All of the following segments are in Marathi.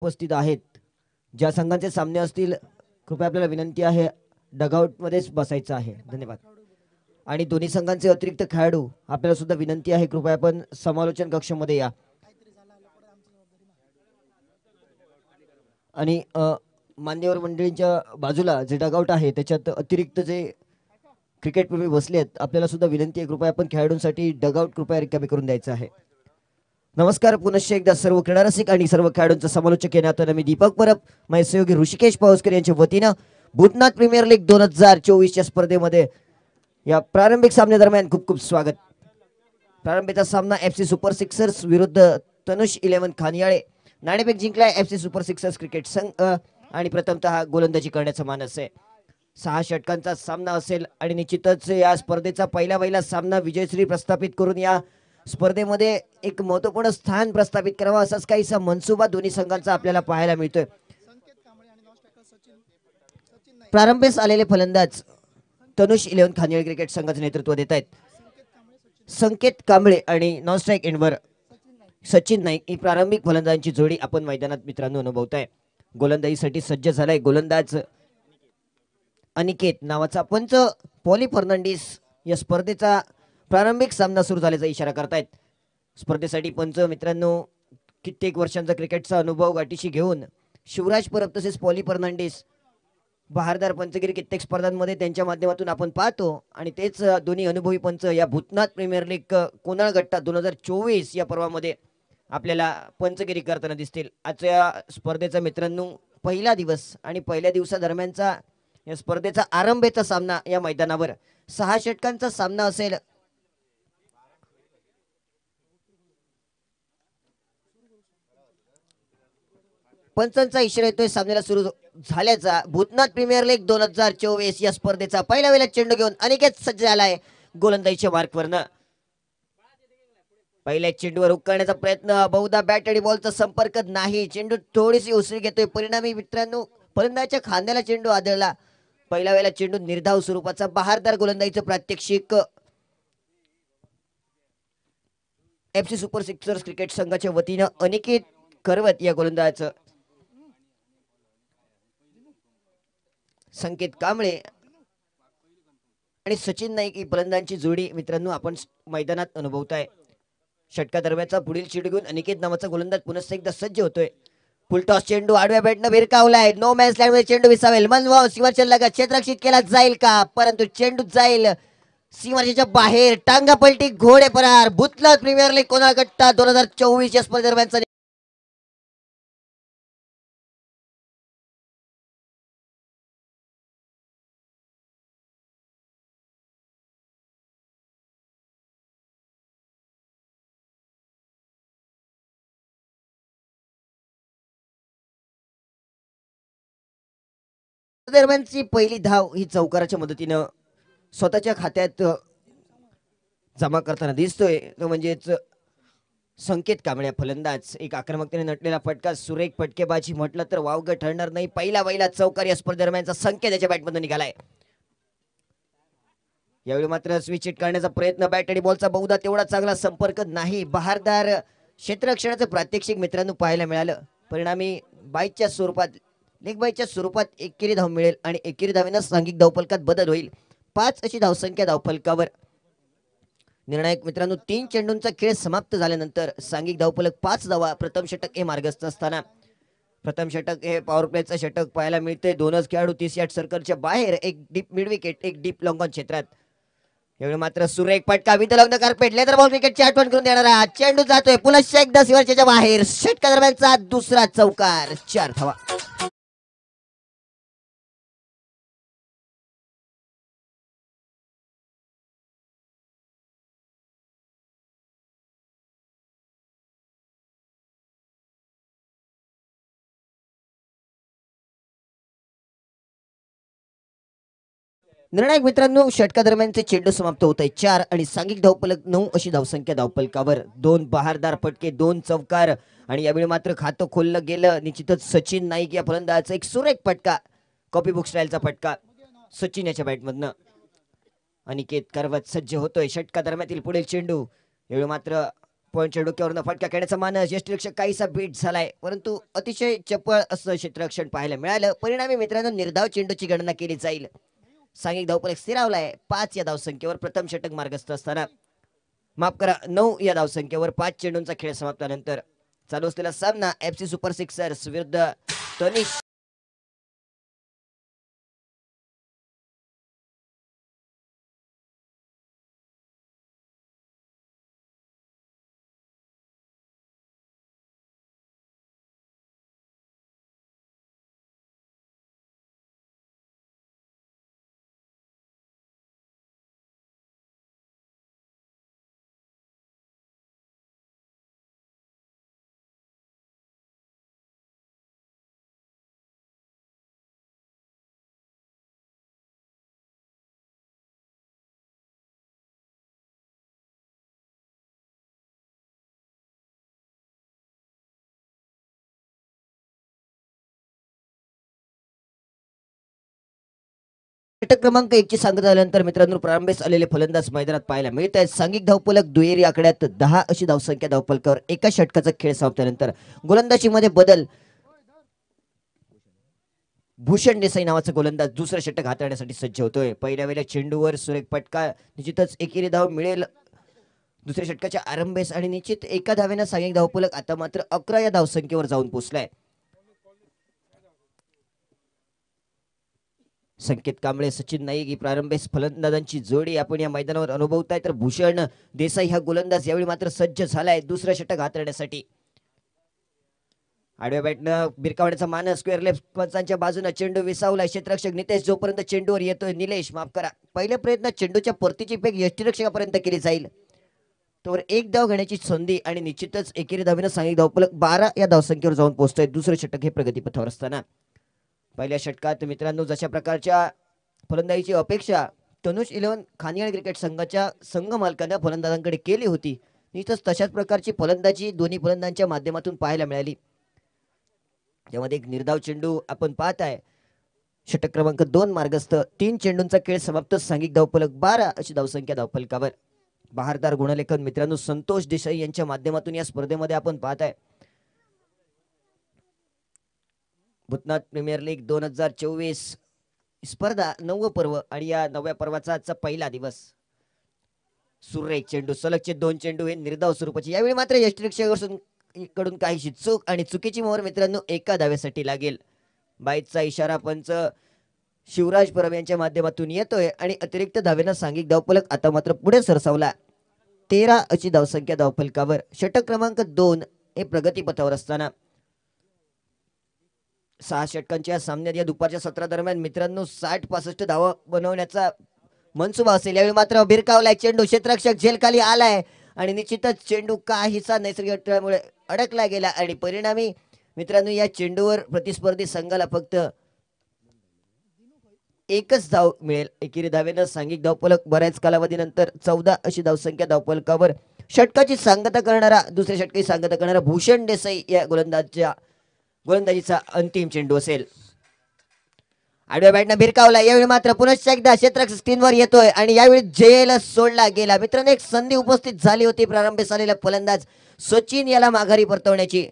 उपस्थित आहेत. ज्या संघांचे सामने असतील कृपया आपल्याला विनंती आहे डगआउट मध्येच बसायचं आहे. धन्यवाद. आणि दोन्ही संघांचे अतिरिक्त खेळाडू आपल्याला सुद्धा विनंती आहे कृपया आपण समालोचन कक्षामध्ये या. आणि मान्यवर मंडळींच्या बाजूला जे डगआउट आहे त्याच्यात अतिरिक्त जे क्रिकेटप्रेमी बसले आहेत आपल्याला सुद्धा विनंती आहे कृपया आपण खेळाडूंसाठी डगआउट कृपया रिकामी करून द्यायचं आहे. नमस्कार पुनश्च एकदा सर्व क्रीडा रसिक आणि सर्व खेळाडूंचा समालोचक येण्यात मी दीपक परब माझे सहयोगी ऋषिकेश पावसकर यांच्या वतीनं भूतनाथ प्रीमियर लीग 2024 स्पर्धेमध्ये या प्रारंभिक सामन्यादरम्यान खूप खूप स्वागत. प्रारंभीचा सामना FC सुपर सिक्सर्स विरुद्ध तनुष 11 खानियाळे. नाणेफेक जिंकलाय FC सुपर सिक्सर्स क्रिकेट संघ आणि प्रथमतः गोलंदाजी करण्याचा मानस आहे. 6 षटकांचा सामना असेल आणि निश्चितच या स्पर्धेचा पहिला सामना विजयश्री प्रस्थापित करून या स्पर्धेमध्ये एक महत्त्वपूर्ण स्थान प्रस्थापित करावा असाच काहीसा मनसुबा दोन्ही संघांचा आपल्याला पाहायला मिळतोय. प्रारंभीस आलेले फलंदाज तनुष 11 खानियाळे क्रिकेट संघाचे नेतृत्व देत आहेत. संकेत कांबळे आणि नॉन स्ट्राईक एंडवर सचिन नाईक ही प्रारंभिक फलंदाजांची जोडी आपण मैदानात मित्रांनो अनुभवताय. गोलंदाजीसाठी सज्ज झालाय गोलंदाज अनिकेत नावाचा पंच पॉली फर्नांडिस या स्पर्धेचा प्रारंभिक सामना सुरू झाल्याचा इशारा करतायत. स्पर्धेसाठी पंच मित्रांनो कित्येक वर्षांचा क्रिकेटचा अनुभव गाठीशी घेऊन शिवराज परब तसेच पॉली फर्नांडिस बहारदार पंचगिरी कित्येक स्पर्धांमध्ये त्यांच्या माध्यमातून आपण पाहतो आणि तेच दोन्ही अनुभवी पंच या भूतनाथ प्रीमियर लीग कोनाळगट्टा 2024 या पर्वामध्ये आपल्याला पंचगिरी करताना दिसतील. आजच्या स्पर्धेचा मित्रांनो पहिला दिवस आणि पहिल्या दिवसादरम्यानचा या स्पर्धेचा आरंभेचा सामना या मैदानावर 6 षटकांचा सामना असेल. पंचांचा इशारा येतोय सामन्याला सुरू झाल्याचा. भूतनाथ प्रीमियर लीग 2024 या स्पर्धेचा पहिला चेंडू घेऊन अनिकेत सज्ज झालाय गोलंदाजीच्या मार्कवरनं. पहिल्या चेंडूवर हुक करण्याचा प्रयत्न बहुधा बॅट आणि बॉलचा संपर्क नाही. चेंडू थोडीशी उसळी घेतोय परिणामी मित्रांनो फलंदाजाच्या खांद्याला चेंडू आदळला. पहिल्या चेंडू निर्धाव स्वरूपाचा बहारदार गोलंदाजीचं प्रात्यक्षिक FC सुपर सिक्सर्स क्रिकेट संघाच्या वतीनं अनिकेत करवत या गोलंदाजाचं. संकेत कांबळे आणि सचिन नाईक ही फलंदाजांची जोडी मित्रांनो आपण मैदानात अनुभवताय. षटका दरम्यानचा पुढील चेंडू घेऊन अनिकेत नावाचा गोलंदाज पुन्हा एकदा सज्ज होतोय. फुलटॉस चेंडू आडव्या बॅटनं भिरकावलाय. नो मॅच लँड मध्ये चेंडू विसावेल. मनवाव सीमारेषेच्या लगत क्षेत्ररक्षित केला जाईल का परंतु चेंडू जाईल सीमारेषेच्या बाहेर. टांगा पलटी घोडे परार. भूतनाथ प्रीमियर लीग कोनाळगट्टा 2024 या स्पर्धेदरम्यानचा दरम्यानची पहिली धाव ही चौकाराच्या मदतीनं स्वतःच्या खात्यात जमा करताना दिसतोय. तो म्हणजेच संकेत कांबळे फलंदाज. एक आक्रमकतेने नटलेला फटका सुरेख फटकेबाजी म्हटलं तर वावगं ठरणार नाही. पहिला चौकार या स्पर्धेदरम्यानचा संकेत याच्या बॅटमधून निघालाय. यावेळी मात्र स्विच हिट करण्याचा प्रयत्न बॅट आणि बॉलचा बहुधा तेवढा चांगला संपर्क नाही. बहारदार क्षेत्ररक्षणाचं प्रात्यक्षिक मित्रांनो पाहायला मिळालं. परिणामी बाईच्या स्वरूपात लेग बाईच्या स्वरूपात एकेरी धाव मिळेल आणि एकेरी धावेनं सांघिक धावफलकात बदल होईल. 5 अशी धावसंख्या धावफलकावर. निर्णायक मित्रांनो 3 चेंडूंचा खेळ समाप्त झाल्यानंतर सांघिक धावफलक 5 धावा. प्रथम षटक हे मार्गस्थ असताना प्रथम षटक हे पॉवर प्लेचं षटक पाहायला मिळते. 2च खेळाडू 30 यार्ड सर्कलच्या बाहेर. एक डीप मिड विकेट एक डीप लॉंग ऑन क्षेत्रात. यावेळी मात्र सुरेख फटका with long carpet leather ball विकेटची आठवण करून देणारा चेंडू जातोय पुन्हा एकदा सीमारेषेच्या बाहेर. षटका दरम्यानचा दुसरा चौकार. 4 धावा. निर्णायक मित्रांनो षटका दरम्यानचे चेंडू समाप्त होत आहे. 4 आणि सांघिक धावफलक 9 अशी धावसंख्या धावफलकावर. 2 बहारदार फटके 2 चौकार आणि यावेळी मात्र खातं खोललं गेलं. निश्चितच सचिन नाईक या फलंदाजाचा एक सुरेख फटका कॉपी बुक स्टाईलचा फटका सचिन याच्या बॅटमधनं. अनिकेत करवत सज्ज होतोय षटका दरम्यातील पुढील चेंडू. यावेळी मात्र पॉईंट चेंडूक्यावरून फटका खेळण्याचा मानस यष्टीरक्षक काहीसा बीट झालाय, परंतु अतिशय चपळ असं क्षेत्ररक्षण पाहायला मिळालं. परिणामी मित्रांनो निर्धाव चेंडूची गणना केली जाईल. सांघिक धावफलक स्थिरावलाय 5 या धावसंख्येवर. प्रथम षटक मार्गस्थ असताना, माफ करा 9 या धावसंख्येवर 5 चेंडूंचा खेळ समाप्तानंतर चालू असलेला सामना FC सुपर सिक्सर्स विरुद्ध तनिष षटक क्रमांक 1 ची सांगता झाल्यानंतर मित्रांनो प्रारंभीस आलेले फलंदाज मैदानात पाहायला मिळत आहेत. सांघिक धावफलक दुहेरी आकड्यात 10 अशी धावसंख्या धावफलकावर एका षटकाचा खेळ संपल्यानंतर गोलंदाजीमध्ये बदल. भूषण देसाई नावाचा गोलंदाज दुसरं षटक हाताळण्यासाठी सज्ज होतोय. पहिल्या वेळेला चेंडूवर सुरेख फटका, निश्चितच एकेरी धाव मिळेल दुसऱ्या षटकाच्या आरंभेस आणि निश्चित एका धावेनं सांघिक धावफलक आता मात्र 11 या धावसंख्येवर जाऊन पोहोचलाय. संकेत कांबळे सचिन नाईक ही प्रारंभीस फलंदाजांची जोडी आपण या मैदानावर अनुभवताय. तर भूषण देसाई हा गोलंदाज यावेळी मात्र सज्ज झालाय दुसरं षटक हाताळण्यासाठी. आडव्या बॅटनं बिरकावण्याचा मानस स्क्वेअर लेफ्ट पंचांच्या बाजूने चेंडू विसावला. क्षेत्ररक्षक नितेश जोपर्यंत चेंडूवर येतोय, निलेश माफ करा, पहिल्या प्रयत्नात चेंडूच्या परतीची फेक यष्टीरक्षकापर्यंत केली जाईल. तोवर एक धाव घेण्याची संधी आणि निश्चितच एकेरी धावेनं सांघिक धावफलक 12 या धावसंख्येवर जाऊन पोहोचतोय. दुसरं षटक हे प्रगतीपथावर असताना पहिल्या षटकात मित्रांनो जशा प्रकारच्या फलंदाजीची अपेक्षा तनुष 11 खानियाळ क्रिकेट संघाच्या संघ मालकांना फलंदाजांकडे केली होती, निश्चितच तशाच प्रकारची फलंदाजी दोन्ही फलंदाजांच्या माध्यमातून पाहायला मिळाली. त्यामध्ये एक निर्धाव चेंडू आपण पाहत आहे. षटक क्रमांक 2 मार्गस्थ. 3 चेंडूंचा खेळ समाप्त. सांघिक धावफलक 12 अशी धावसंख्या धावफलकावर. बहारदार गुणलेखन मित्रांनो संतोष देसाई यांच्या माध्यमातून या स्पर्धेमध्ये आपण पाहत आहे. भूतनाथ प्रीमियर लीग 2024 स्पर्धा 9वं पर्व आणि या 9व्या पर्वाचा आजचा पहिला दिवस. सुरेख चेंडू, सलगचे 2 चेंडू हे निर्धाव स्वरूपाचे. यावेळी मात्र यष्टीरक्षकाकडून काहीशी चूक आणि चुकीची मोहर मित्रांनो एका धावेसाठी लागेल. बाईचा इशारा पंच शिवराज परब यांच्या माध्यमातून येतोय आणि अतिरिक्त धावेनं सांघिक धावफलक आता मात्र पुढे सरसावला. 13 अशी धावसंख्या धावफलकावर. षटक क्रमांक 2 हे प्रगतीपथावर असताना 6 षटकांच्या सामन्यात या दुपारच्या सत्रा दरम्यान मित्रांनो 60-65 धावा बनवण्याचा मनसुबा असेल. यावेळी मात्र बिरकावलाय चेंडू, क्षेत्ररक्षक झेलखाली आलाय आणि निश्चितच चेंडू काहीसा नैसर्गिक अडथळ्यामुळे अडकला गेला आणि परिणामी मित्रांनो या चेंडूवर प्रतिस्पर्धी संघाला फक्त एकच धाव मिळेल. एकेरी धावेनं सांघिक धावफलक बऱ्याच कालावधीनंतर 14 अशी धावसंख्या धावफलकावर. षटकाची सांगता करणारा दुसऱ्या षटकाची सांगता करणारा भूषण देसाई या गोलंदाजीचा अंतिम चेंडू असेल. आडव्या बॅटनं भिरकावला. यावेळी मात्र पुनश्च एकदा क्षेत्ररक्षक स्क्रीनवर येतोय आणि यावेळी झेल सोडला गेला. मित्रांनो एक संधी उपस्थित झाली होती प्रारंभीस आलेला फलंदाज सचिन याला माघारी परतवण्याची,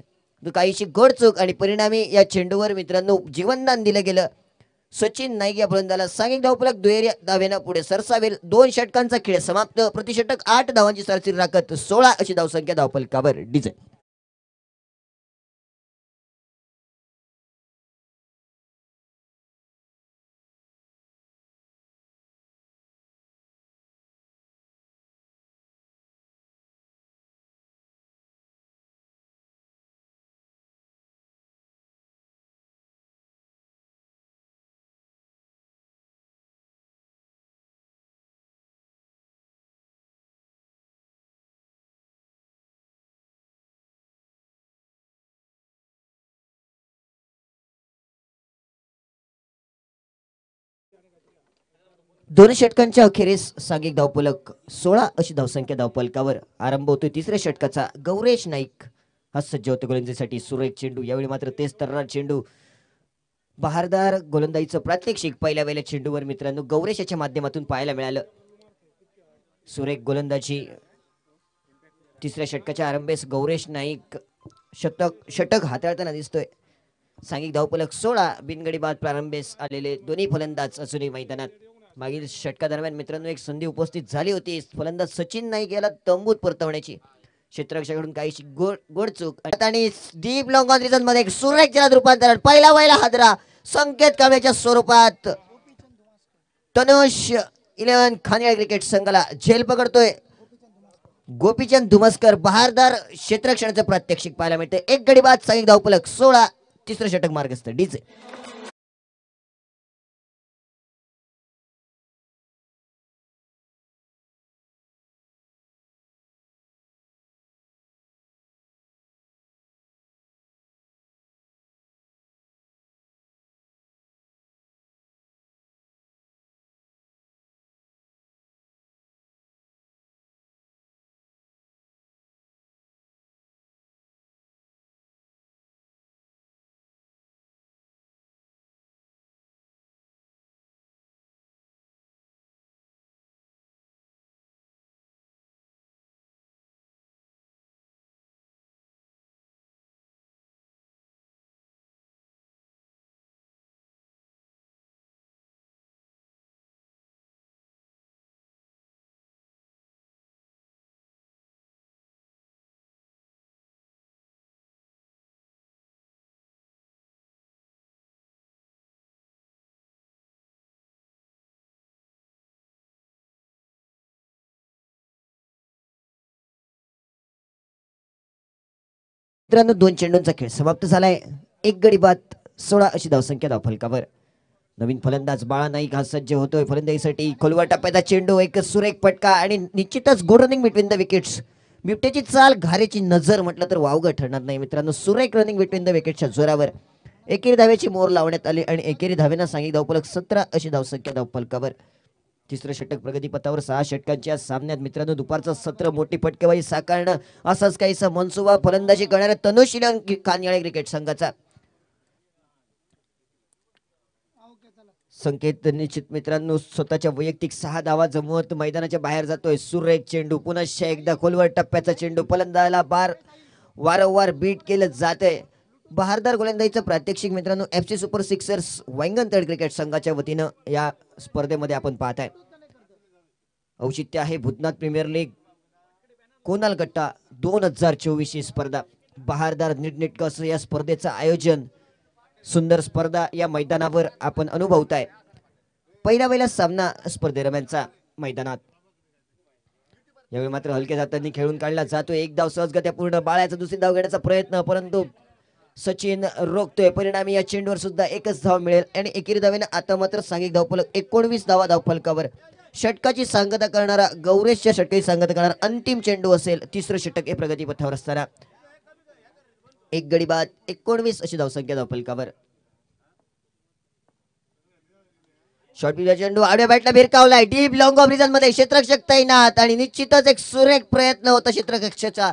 काहीशी घोडचूक आणि परिणामी या चेंडूवर मित्रांनो जीवनदान दिलं गेलं. सचिन नाईक या फलंदाजाला सांघिक धावफलक दुहेरी धावेनं पुढे सरसावेल. 2 षटकांचा खेळ समाप्त. प्रतिषटक 8 धावांची सरासरी राखत 16 अशी धावसंख्या धावफलकावर. डिझाईन दोन षटकांच्या अखेरीस सांघिक धावफलक 16 अशी धावसंख्या धावफलकावर. आरंभ होतोय तिसऱ्या षटकाचा. गौरेश नाईक हा सज्ज होतो गोलंदाजीसाठी. सुरेख चेंडू, यावेळी मात्र तेच तर्रार चेंडू. बहारदार गोलंदाजीचं प्रात्यक्षिक पहिल्या वेळेला चेंडूवर मित्रांनो गौरेश याच्या माध्यमातून पाहायला मिळालं. सुरेख गोलंदाजी तिसऱ्या षटकाच्या आरंभेस गौरेश नाईक षटक हाताळताना दिसतोय. सांघिक धावफलक 16. बिनगडी बाद प्रारंभेस आलेले दोन्ही फलंदाज अजूनही मैदानात. मागील षटकादरम्यान मित्रांनो एक संधी उपस्थित झाली होती. फलंदाज सचिन नाईक याला तंबूत परतवण्याची क्षेत्ररक्षकाकडून काहीशी गोड चूक आणि डीप लॉंग ऑन रिजन मध्ये सुरेख जलद रूपांतरण. पहिला हादरा संकेत कांबळेच्या स्वरूपात तनुष 11 खानिया क्रिकेट संघाला झेल पकडतोय. गोपीचंद धुमस्कर बहारदार क्षेत्ररक्षणाचं प्रात्यक्षिक पाहायला मिळते. एक गडी बाद सांघिक धावफलक 16. तिसरं षटक मार्गस्थ डीजे. मित्रांनो 2 चेंडूंचा खेळ समाप्त झालाय. एक गडी बाद 16 अशी धावसंख्या धावफलकावर. नवीन फलंदाज बाळा नाईक हा सज्ज होतोय फलंदाजीसाठी. खोलवर टप्प्याचा चेंडू एक सुरेख फटका आणि निश्चितच good running between the wickets. बिबट्याची चाल घारेची नजर म्हटलं तर वावगं ठरणार नाही मित्रांनो. सुरेख रनिंग बिटवीन द विकेटच्या जोरावर एकेरी धावेची मोर लावण्यात आली आणि एकेरी धावेनं सांघिक धावफलक 17 अशी धावसंख्या धावफलकावर. तिसरं षटक प्रगतीपथावर 6 षटकांच्या सामन्यात मित्रांनो दुपारचं सत्र मोठी फटकेबाजी साकारणं असाच काहीसा मनसुबा फलंदाजी करणाऱ्या तनुश कानियाळे क्रिकेट संघाचा. संकेत निश्चित मित्रांनो स्वतःच्या वैयक्तिक 6 धावा जमवत मैदानाच्या बाहेर जातोय. सुरेख चेंडू पुन्हा एकदा खोलवर टप्प्याचा चेंडू फलंदाजाला वारंवार बीट केलं जातंय. बहारदार गोलंदाजीचं प्रात्यक्षिक मित्रांनो FC सुपर सिक्सर्स वांगण क्रिकेट संघाच्या वतीनं या स्पर्धेमध्ये आपण पाहताय. औचित्य आहे भूतनाथ प्रीमियर लीग कोनालगट्टा 2024 ही स्पर्धा. बहारदार नीटनेटकं असं या स्पर्धेचं आयोजन. सुंदर स्पर्धा या मैदानावर आपण अनुभवताय. पहिला सामना स्पर्धेदरम्यानचा मैदानात. यावेळी मात्र हलक्या हातांनी खेळून काढला जातोय. एक धाव सहजगत्या पूर्ण. बाळाचा दुसरी धाव घेण्याचा प्रयत्न परंतु सचिन रोखतोय. परिणामी या चेंडूवर सुद्धा एकच धाव मिळेल आणि एकेरी धावेनं आता मात्र सांघिक धावफलक 19 धावा धावफलकावर. षटकाची सांगता करणारा गौरेशच्या षटकाची सांगता करणारा अंतिम चेंडू असेल. तिसरं षटक हे प्रगतीपथावर असताना एक गडी बाद 19 अशी धावसंख्या धावफलकावर. शॉर्ट चेंडू आडव्या बॅटला भिरकावलाय. डीप लॉंग ऑफ रिजन मध्ये क्षेत्ररक्षक तैनात आणि निश्चितच एक सुरेख प्रयत्न होता क्षेत्ररक्षकाचा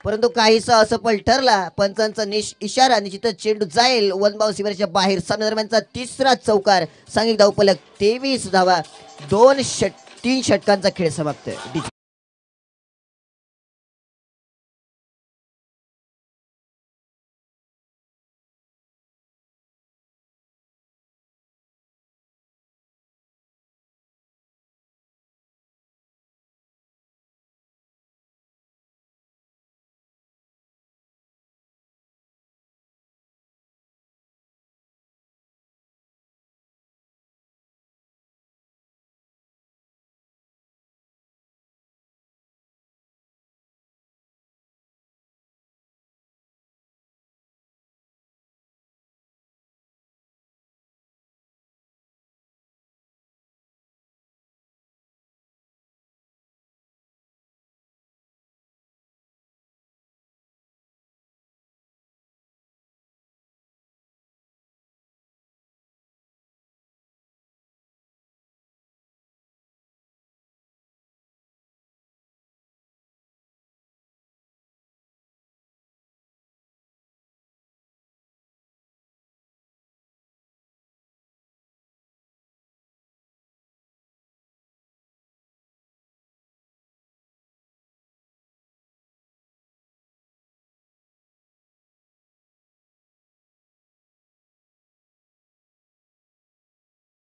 परंतु काहीसा असफल ठरला. पंचांचा इशारा निश्चितच चेंडू जाईल वन बाउंस सीमेच्या बाहेर. सामन्या दरम्यानचा तिसरा चौकार. सांघिक धावफलक 23 धावा. 3 षटकांचा खेळ समाप्त.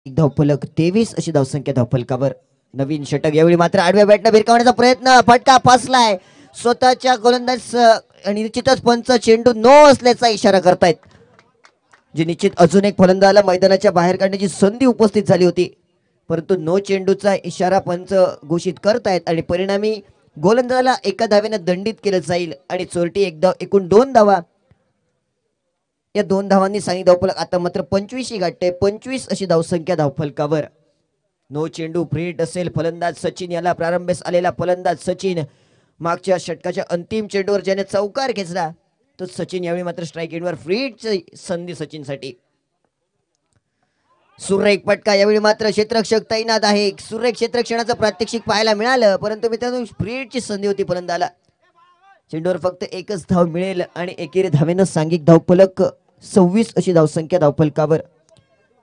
धावफलक 23 अशी धावसंख्या धावफलकावर. नवीन षटक. यावेळी मात्र आडव्या बॅटनं भिरकावण्याचा प्रयत्न, फटका फसलाय स्वतःच्या गोलंदाज आणि निश्चितच पंच चेंडू नो असल्याचा इशारा करतायत, जे निश्चित अजून एक फलंदाजाला मैदानाच्या बाहेर काढण्याची संधी उपस्थित झाली होती, परंतु नो चेंडूचा इशारा पंच घोषित करतायत आणि परिणामी गोलंदाजाला एका धावेनं दंडित केलं जाईल आणि चोरटी एकूण 2 धावा. या 2 धावांनी सांगितलं धावफलक आता मात्र 25 गाठते. 25 अशी धावसंख्या धावफलकावर. नो चेंडू फ्री हिट असेल. फलंदाज सचिन याला प्रारंभीस आलेला फलंदाज सचिन मागच्या षटकाच्या अंतिम चेंडूवर ज्याने चौकार खेचला तो सचिन, यावेळी मात्र स्ट्राईक एंडवर फ्री हिटची संधी सचिनसाठी. सुरेख फटका. यावेळी मात्र क्षेत्ररक्षक तैनात आहे. सुरेख क्षेत्ररक्षणाचं प्रात्यक्षिक पाहायला मिळालं, परंतु मित्रांनो फ्री हिटची संधी होती फलंदाजाला. चेंडूवर फक्त एकच धाव मिळेल आणि एकेरी धावेनं सांघिक धावफलक 26 अशी धावसंख्या धावफलकावर.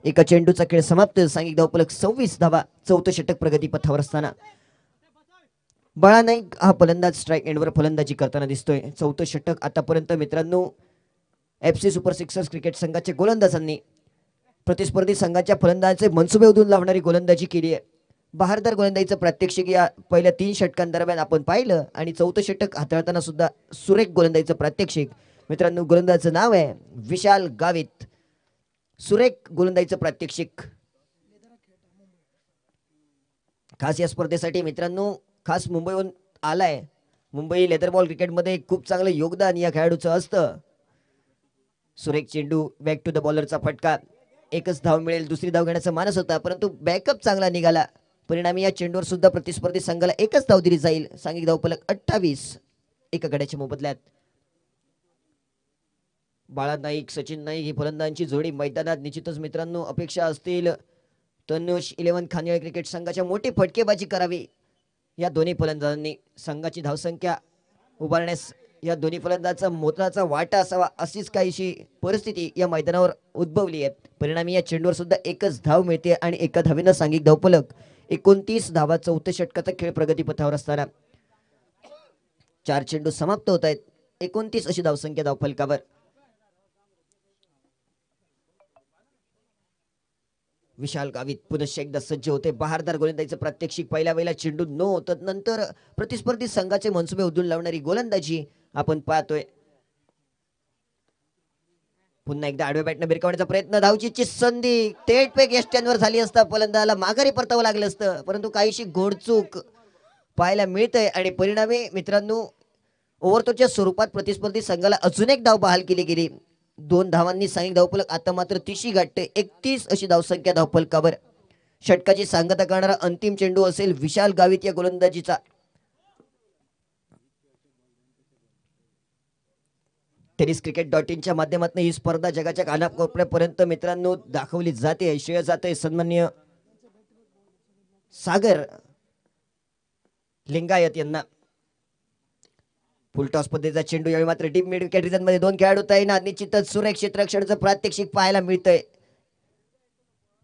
एका चेंडूचा खेळ समाप्त. सांघिक धावफलक 26 धावा. चौथं षटक प्रगतीपथावर असताना बाळा नाईक हा फलंदाज स्ट्राईक एंडवर फलंदाजी करताना दिसतोय. चौथं षटक आतापर्यंत मित्रांनो FC सुपर सिक्सर्स क्रिकेट संघाचे गोलंदाजांनी प्रतिस्पर्धी संघाच्या फलंदाजाचे मनसुबे उधळून लावणारी गोलंदाजी केली आहे. बहारदार गोलंदाजीचं प्रात्यक्षिक या पहिल्या 3 षटकांदरम्यान आपण पाहिलं आणि चौथं षटक हाताळताना सुद्धा सुरेख गोलंदाजीचं प्रात्यक्षिक. मित्रांनो गोलंदाजाचं नाव आहे विशाल गावित. सुरेख गोलंदाजीचं प्रात्यक्षिक. खास या स्पर्धेसाठी मित्रांनो खास मुंबईहून आलाय. मुंबई लेदर बॉल क्रिकेटमध्ये खूप चांगलं योगदान या खेळाडूचं असतं. सुरेख चेंडू बॅक टू द बॉलरचा फटका. एकच धाव मिळेल, दुसरी धाव घेण्याचा मानस होता, परंतु बॅकअप चांगला निघाला. परिणामी या चेंडूवर सुद्धा प्रतिस्पर्धी संघाला एकच धाव दिली जाईल. सांघिक धावफलक 28 एका गड्याच्या मोबदल्यात. बाळा नाईक सचिन नाईक ही फलंदाजांची जोडी मैदानात निश्चितच मित्रांनो अपेक्षा असतील तनुष 11 खानवेळ क्रिकेट संघाच्या मोठी फटकेबाजी करावी. या दोन्ही फलंदाजांनी संघाची धावसंख्या उभारण्यास या दोन्ही फलंदाजाचा मोलाचा वाटा असावा अशीच काहीशी परिस्थिती या मैदानावर उद्भवली आहे. परिणामी या चेंडूवर सुद्धा एकच धाव मिळते आणि एका धावेनं सांघिक धावफलक 29 धावा. चौथ्या षटकाचा खेळ प्रगतीपथावर असताना 4 चेंडू समाप्त होत आहेत. 29 अशी धावसंख्या धावफलकावर. विशाल गावित पुनश्च एकदा सज्ज होते. बहारदार गोलंदाजीचं प्रात्यक्षिक. पहिल्या वेळेला चेंडू नो होत, नंतर प्रतिस्पर्धी संघाचे मनसुबे उधळून लावणारी गोलंदाजी आपण पाहतोय. पुन्हा एकदा आडव्या बॅटनं भिरकावण्याचा प्रयत्न. धावचीची संधी थेटपैक यष्ट्यांवर झाली असता फलंदाजाला माघारी परतावं लागलं असतं, परंतु काहीशी घोडचूक पाहायला मिळतंय आणि परिणामी मित्रांनो ओव्हरथ्रोच्या स्वरूपात प्रतिस्पर्धी संघाला अजून एक धाव बहाल केली गेली. 2 धावांनी सांघिक धावफलक आता मात्र 30 गाठते. 31 अशी धावसंख्या धावफलकावर. षटकाची सांगता करणारा अंतिम चेंडू असेल विशाल गावित या गोलंदाजीचा. tenniscricket.in च्या माध्यमातून ही स्पर्धा जगाच्या कानाकोपऱ्यापर्यंत मित्रांनो दाखवली जाते. श्रेय जाते सन्माननीय सागर लिंगायत यांना. फुल टॉस पद्धतीचा चेंडू. यावेळी मात्र डीप मिड विकेट रिजन मध्ये 2 खेळाडू तैनात. निश्चितच सुरेख क्षेत्ररक्षणाचं प्रात्यक्षिक पाहायला मिळतंय.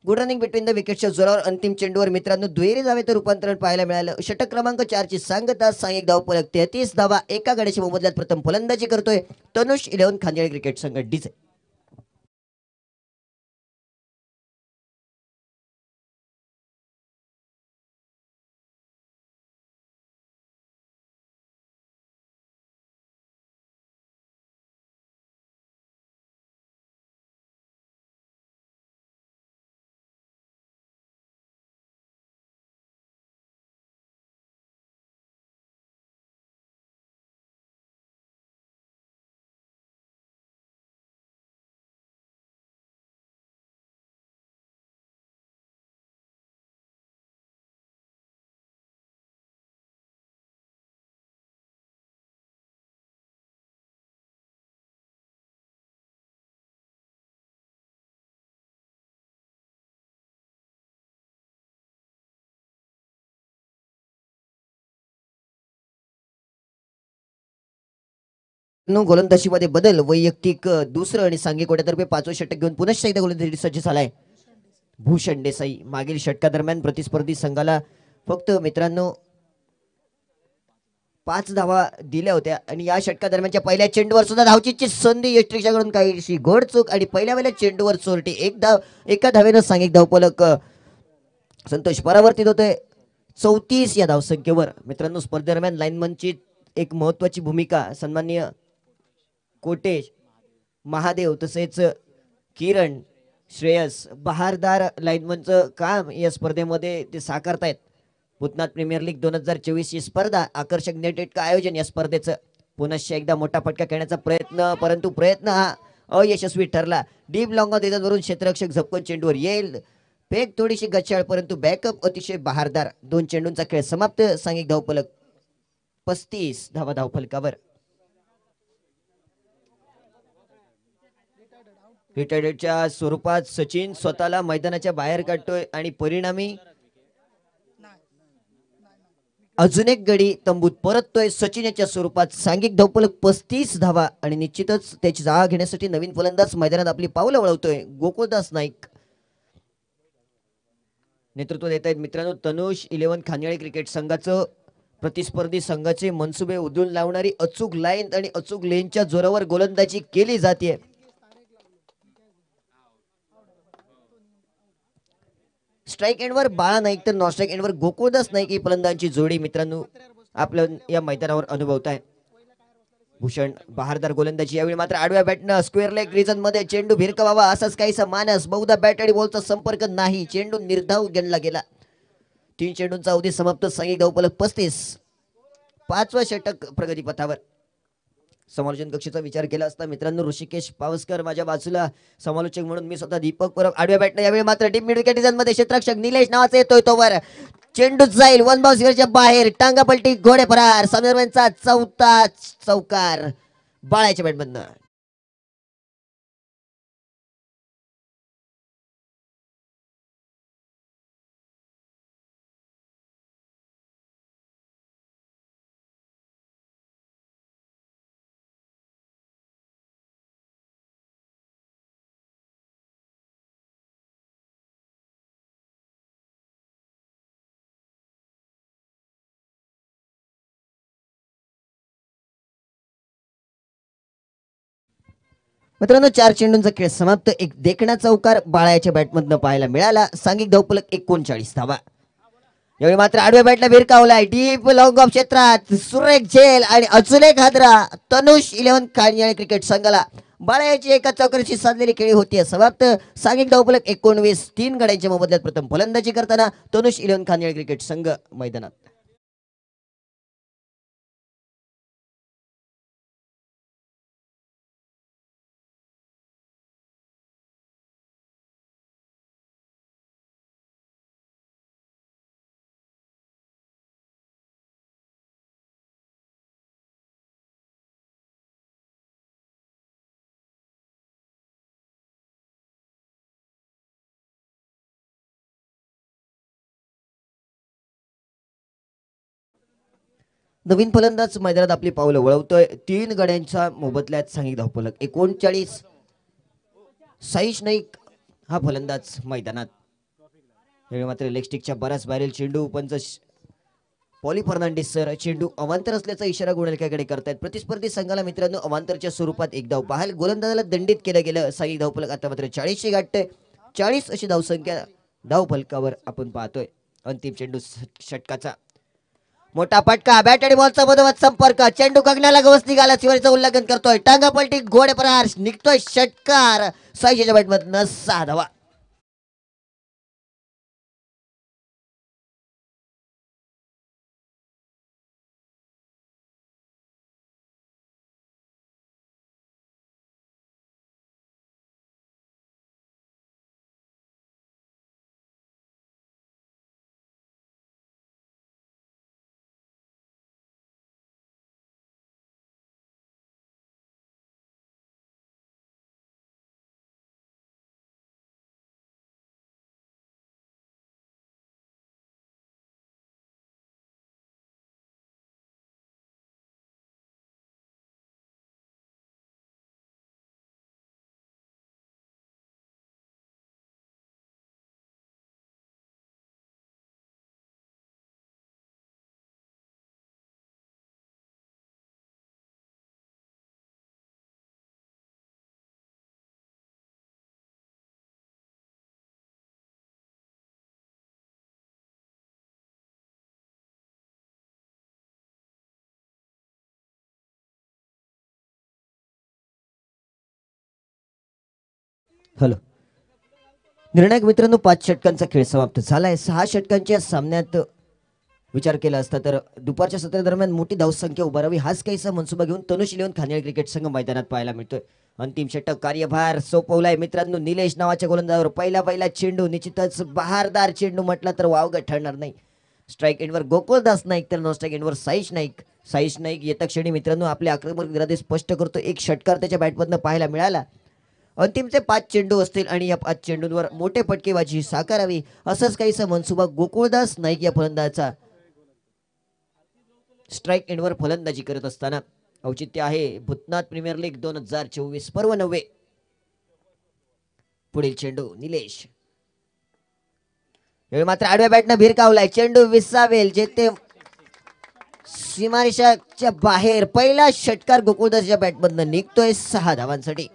गुड रनिंग बिटवीन द विकेटच्या जोरावर अंतिम चेंडूवर मित्रांनो दुहेरी धावेचं रूपांतरण पाहायला मिळालं. षटक क्रमांक 4 ची सांगता. सांघिक धावफलक 33 धावा. एका गड्याच्या मोबदल्यात प्रथम फलंदाजी करतोय तनुष 11 खानवेळ क्रिकेट संघ डीजे. गोलंदाजीमध्ये बदल. वैयक्तिक दुसरं आणि सांघिक कोट्यातर्फे 5वं षटक घेऊन पुनश्च एकदा गोलंदाजी सज्ज झालाय भूषण देसाई. मागील षटकादरम्यान प्रतिस्पर्धी संघाला फक्त मित्रांनो 5 धावा दिल्या होत्या आणि या षटकादरम्यानच्या पहिल्या चेंडूवर सुद्धा धावचीची संधी यष्टीच्याकडून काहीशी घोडचूक आणि पहिल्या वेळेला चेंडूवर चोरटी. एक धाव एका धावेनं सांघिक धावफलक संतोष परावर्तित होतोय 34 या धावसंख्येवर. मित्रांनो स्पर्धेदरम्यान लाईनमनची एक महत्वाची भूमिका सन्माननीय कोटेश महादेव तसेच किरण श्रेयस बहारदार लाईनमनचं काम या स्पर्धेमध्ये ते साकारतायत. भूतनाथ प्रीमियर लीग 2024 ही स्पर्धा आकर्षक नेटेड आयोजन या स्पर्धेचं पुनश्च एकदा मोठा फटका खेळण्याचा प्रयत्न, परंतु प्रयत्न हा अयशस्वी ठरला. डीप लॉंग वरून क्षेत्ररक्षक झपकून चेंडूवर येईल. पेक थोडीशी गचाळ परंतु बॅकअप अतिशय बहारदार. 2 चेंडूंचा खेळ समाप्त. सांघिक धावफलक 35 धावा धावफलकावर. रिटायर्डच्या स्वरूपात सचिन स्वतःला मैदानाच्या बाहेर काढतोय आणि परिणामी अजून एक गडी तंबूत परततोय. सचिन याच्या स्वरूपात सांघिक धावफलक 35 धावा आणि निश्चितच त्याची जागा घेण्यासाठी नवीन फलंदाज मैदानात आपली पावलं वळवतोय. गोकुळदास नाईक नेतृत्व देत आहेत. मित्रांनो तनुष 11 खानियाळी क्रिकेट संघाचं प्रतिस्पर्धी संघाचे मनसुबे उधळून लावणारी अचूक लाईन आणि अचूक लेनच्या जोरावर गोलंदाजी केली जाते. स्ट्राईक एंडवर बाळा नाईक तर नॉन स्ट्राईक एंडवर गोकुळदास नाईक ही फलंदाजांची जोडी मित्रांनो आपल्या या मैदानावर अनुभवत आहे. भूषण बहारदार गोलंदाजी यावेळी मात्र आडव्या बॅटनं स्क्वेअर लेग रिजन मध्ये चेंडू भिरकवावा असाच काहीसा मानस. बहुधा बॅट आणि बॉलचा संपर्क नाही. चेंडू निर्धाव गणला गेला. 3 चेंडूंचा अवधी समाप्त. सांघिक धावफलक 35. 5वा षटक प्रगतीपथावर. समालोचन कक्षाचा विचार केला असता मित्रांनो ऋषिकेश पावसकर माझ्या बाजूला समालोचक म्हणून मी स्वतः दीपक परब आडव्या बॅटनं यावेळी मात्र डीप मिड विकेट मध्ये क्षेत्ररक्षक निलेश नावाचा येतोय तोवर चेंडू जाईल वन बाउन्सरच्या बाहेर. टांगा पलटी घोडे फरार. समीरचा चौथा चौकार बाळाच्या बॅटमधनं. मित्रांनो 4 चेंडूंचा खेळ समाप्त. एक देखणा चौकार बाळाच्या बॅटमधनं पाहायला मिळाला. सांघिक धावफलक 39 धावा. यावेळी मात्र आडव्या बॅटला भिरकावलाय डीप लॉंग ऑफ क्षेत्रात सुरेख झेल आणि अजून एक हादरा तनुष 11 खानियाळी क्रिकेट संघाला. बाळाची एका चौकाराची साधलेली खेळी होती समाप्त. सांघिक धावफलक 19. 3 गड्यांच्या मोबदल्यात प्रथम फलंदाजी करताना तनुष 11 खानियाळी क्रिकेट संघ मैदानात. नवीन फलंदाज मैदानात आपली पावलं वळवतोय. 3 गड्यांच्या मोबदल्यात सांघिक धावफलक 39. साईश नाईक हा फलंदाज मैदानात. यावेळी मात्र लेग स्टिकच्या बऱ्याच बाहेरील चेंडू पंच पॉली फर्नांडिस सर चेंडू अवांतर असल्याचा इशारा गुणलक्याकडे करतायत. प्रतिस्पर्धी संघाला मित्रांनो अवांतरच्या स्वरूपात एक धाव पाहाल. गोलंदाजाला दंडित केलं गेलं. सांघिक धावफलक आता मात्र 40शी गाठते. 40 अशी धावसंख्या धावफलकावर आपण पाहतोय. अंतिम चेंडू षटकाचा मोठा फटका. बॅट आणि बॉलचा मधोमध संपर्क. चेंडू गगनाला गवस निघाला. शिवरीचं उल्लंघन करतोय. टांगा पलटी घोडे प्रहार निघतोय षटकार. साईच्या बॅटमधनं 6 धावा. हॅलो. निर्णायक मित्रांनो, 5 षटकांचा खेळ समाप्त झालाय. 6 षटकांच्या सामन्यात विचार केला असता तर दुपारच्या सत्रादरम्यान मोठी धावसंख्या उभारावी हाच काहीसा मनसुबा घेऊन तनुश इलेव्हन खानिया क्रिकेट संघ मैदानात पाहायला मिळतोय. अंतिम षटक कार्यभार सोपवलाय मित्रांनो निलेश नावाच्या गोलंदाजावर. पहिला चेंडू निश्चितच बहारदार चेंडू म्हटला तर वावगं ठरणार नाही. स्ट्राईक एंडवर गोकुळदास नाईक तर नॉन स्ट्राईक एंडवर साईश नाईक. साईश नाईक येत्या क्षणी मित्रांनो आपले आक्रमक इरादे स्पष्ट करतो. एक षटकार त्याच्या बॅटमधनं पाहायला मिळाला. अंतिमचे 5 चेंडू असतील आणि या 5 चेंडूंवर मोठे फटकेबाजी साकारावी असंच काहीसा मनसुबा गोकुळदास नाईक या फलंदाजाचा स्ट्राईक एंडवर फलंदाजी करत असताना. औचित्य आहे भूतनाथ प्रीमियर लीग 2024 पर्व 9. पुढील चेंडू निलेश. यावेळी मात्र आडव्या बॅटनं भिरकावलाय. चेंडू विसावेल जेथे सीमारेषाच्या बाहेर. पहिला षटकार गोकुळदासच्या बॅटमधनं निघतोय 6 धावांसाठी.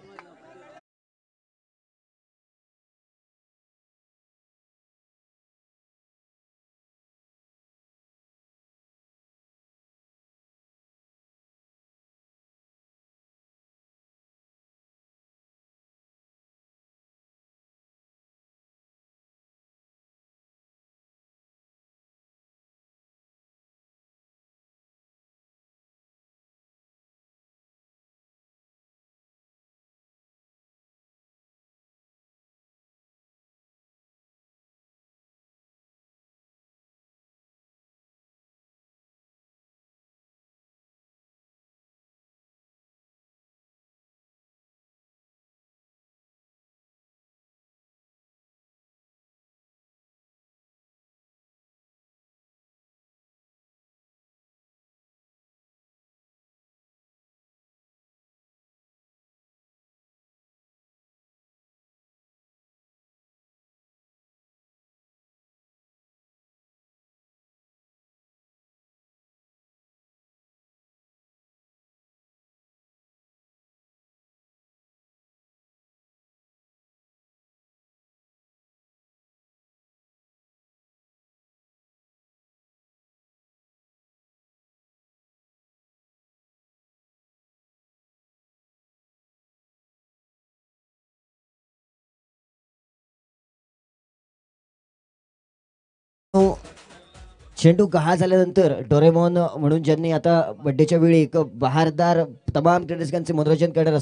चेंडू गहाळ झाल्यानंतर डोरेमॉन म्हणून ज्यांनी आता बड्डेच्या वेळी एक बहारदार तमाम क्रीडकांचे मनोरंजन करणारा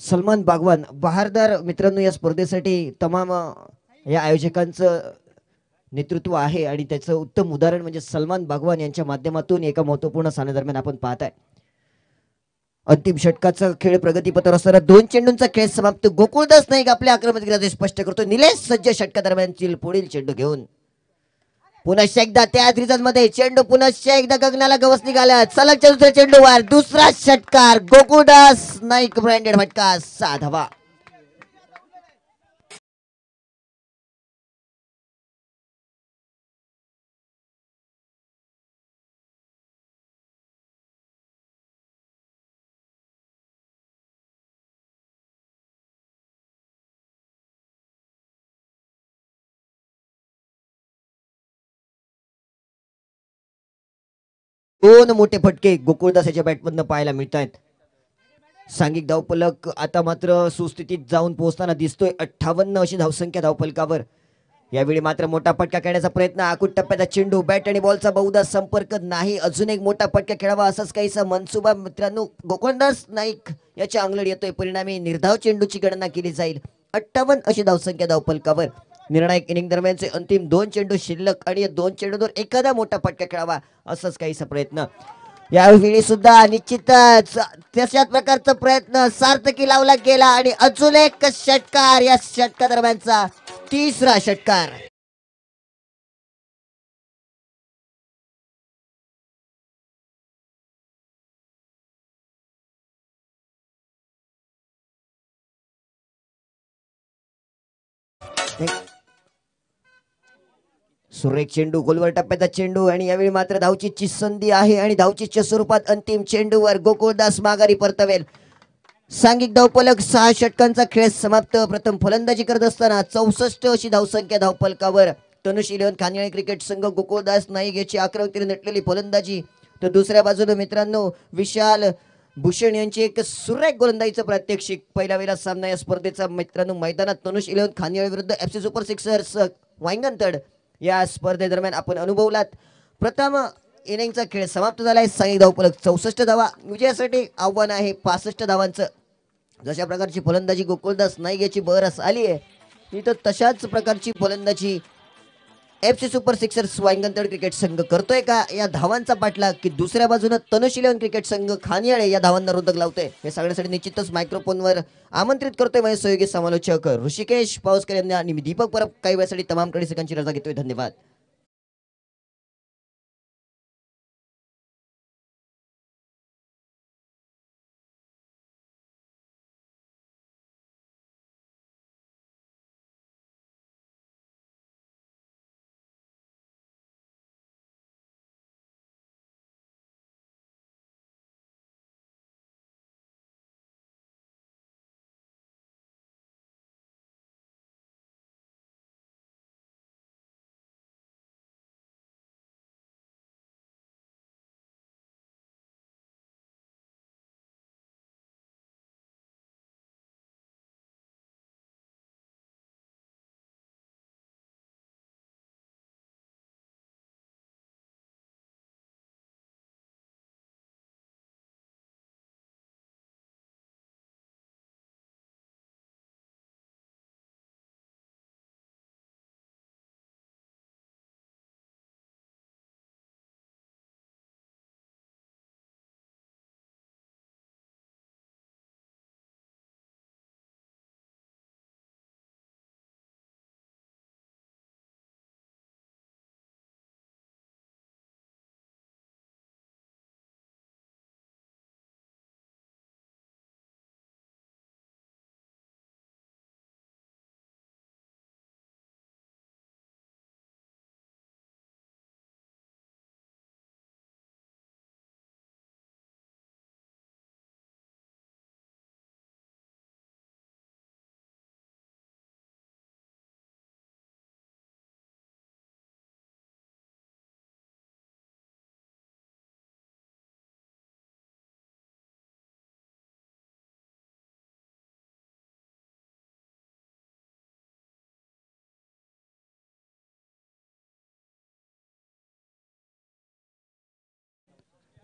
सलमान बागवान बहारदार मित्रांनो या स्पर्धेसाठी तमाम या आयोजकांचं नेतृत्व आहे आणि त्याचं उत्तम उदाहरण म्हणजे सलमान बागवान यांच्या माध्यमातून एका महत्वपूर्ण सामन्यादरम्यान आपण पाहताय. अंतिम षटकाचा खेळ प्रगतीपथावर असताना 2 चेंडूंचा खेळ समाप्त. गोकुळदास नाईक आपल्या आक्रमक इरादे स्पष्ट करतो. निलेश सज्ज षटकादरम्यानची पुढील चेंडू घेऊन पुनश्च एकदा त्याच रिझन मध्ये चेंडू पुनश्च एकदा गगनाला गवस निघाला. सलगच्या दुसऱ्या चेंडूवर दुसरा षटकार गोकुळदास नाईक ब्रँडेड फटका 6 धावा. दोन मोठे फटके गोकुळदास याच्या बॅटमधनं पाहायला मिळत आहेत. सांघिक धावफलक आता मात्र सुस्थितीत जाऊन पोहोचताना दिसतोय. 58 अशी धावसंख्या धावफलकावर. यावेळी मात्र मोठा फटका खेळण्याचा प्रयत्न. आखूट टप्प्याचा चेंडू बॅट आणि बॉलचा बहुधा संपर्क नाही. अजून एक मोठा फटका खेळावा असाच काहीसा मनसुबा मित्रांनो गोकुळदास नाईक याच्या अंगलट येतोय. परिणामी निर्धाव चेंडूची गणना केली जाईल. 58 अशी धावसंख्या धावफलकावर. निर्णायक इनिंग दरम्यानचे अंतिम 2 चेंडू शिल्लक आणि या 2 चेंडूवर एखादा मोठा फटका खेळावा असाच काहीसा प्रयत्न. यावेळी सुद्धा निश्चितच तशाच प्रकारचा प्रयत्न सार्थकी लावला गेला आणि अजून एक षटकार. या षटका दरम्यानचा तिसरा षटकार. सुरेख चेंडू गोलवर टप्प्याचा चेंडू आणि यावेळी मात्र धावचीची संधी आहे आणि धावचीच्या स्वरूपात अंतिम चेंडूवर गोकुळदास माघारी परतवेल. सांघिक धावफलक 6 षटकांचा खेळ समाप्त. प्रथम फलंदाजी करत असताना 64 अशी धावसंख्या धावफलकावर. तनुश इलेव्हन खानिया क्रिकेट संघ गोकुळदास नाईक याची आक्रमकतेने नटलेली फलंदाजी तर दुसऱ्या बाजूने मित्रांनो विशाल भूषण यांची एक सुरेख गोलंदाजीचं प्रात्यक्षिक पहिल्या वेळेला सामना या स्पर्धेचा मित्रांनो मैदानात तनुष 11 खानियाळ विरुद्ध FC सुपर सिक्सर्स वांगणतड या स्पर्धेदरम्यान आपण अनुभवलात। प्रथम इनिंगचा खेळ समाप्त झालाय। साई धावफलक 64 धावा, विजयासाठी आव्हान आहे 65 धावांचं। जशा प्रकारची फलंदाजी गोकुळदास नाईक याची बरस आली आहे इथं तशाच प्रकारची फलंदाजी FC सुपर सिक्सर्स वांगणतड क्रिकेट संघ करतोय का या धावांचा पाठलाग की दुसऱ्या बाजूने तनुष 11 क्रिकेट संघ खानियाळे या धावांना रोधक लावतोय हे सांगण्यासाठी निश्चितच मायक्रोफोनवर आमंत्रित करतोय माझे सहयोगी समालोचक ऋषिकेश पावसकर यांना आणि मी दीपक परब काही वेळासाठी तमाम प्रेक्षकांची रजा घेतोय। धन्यवाद।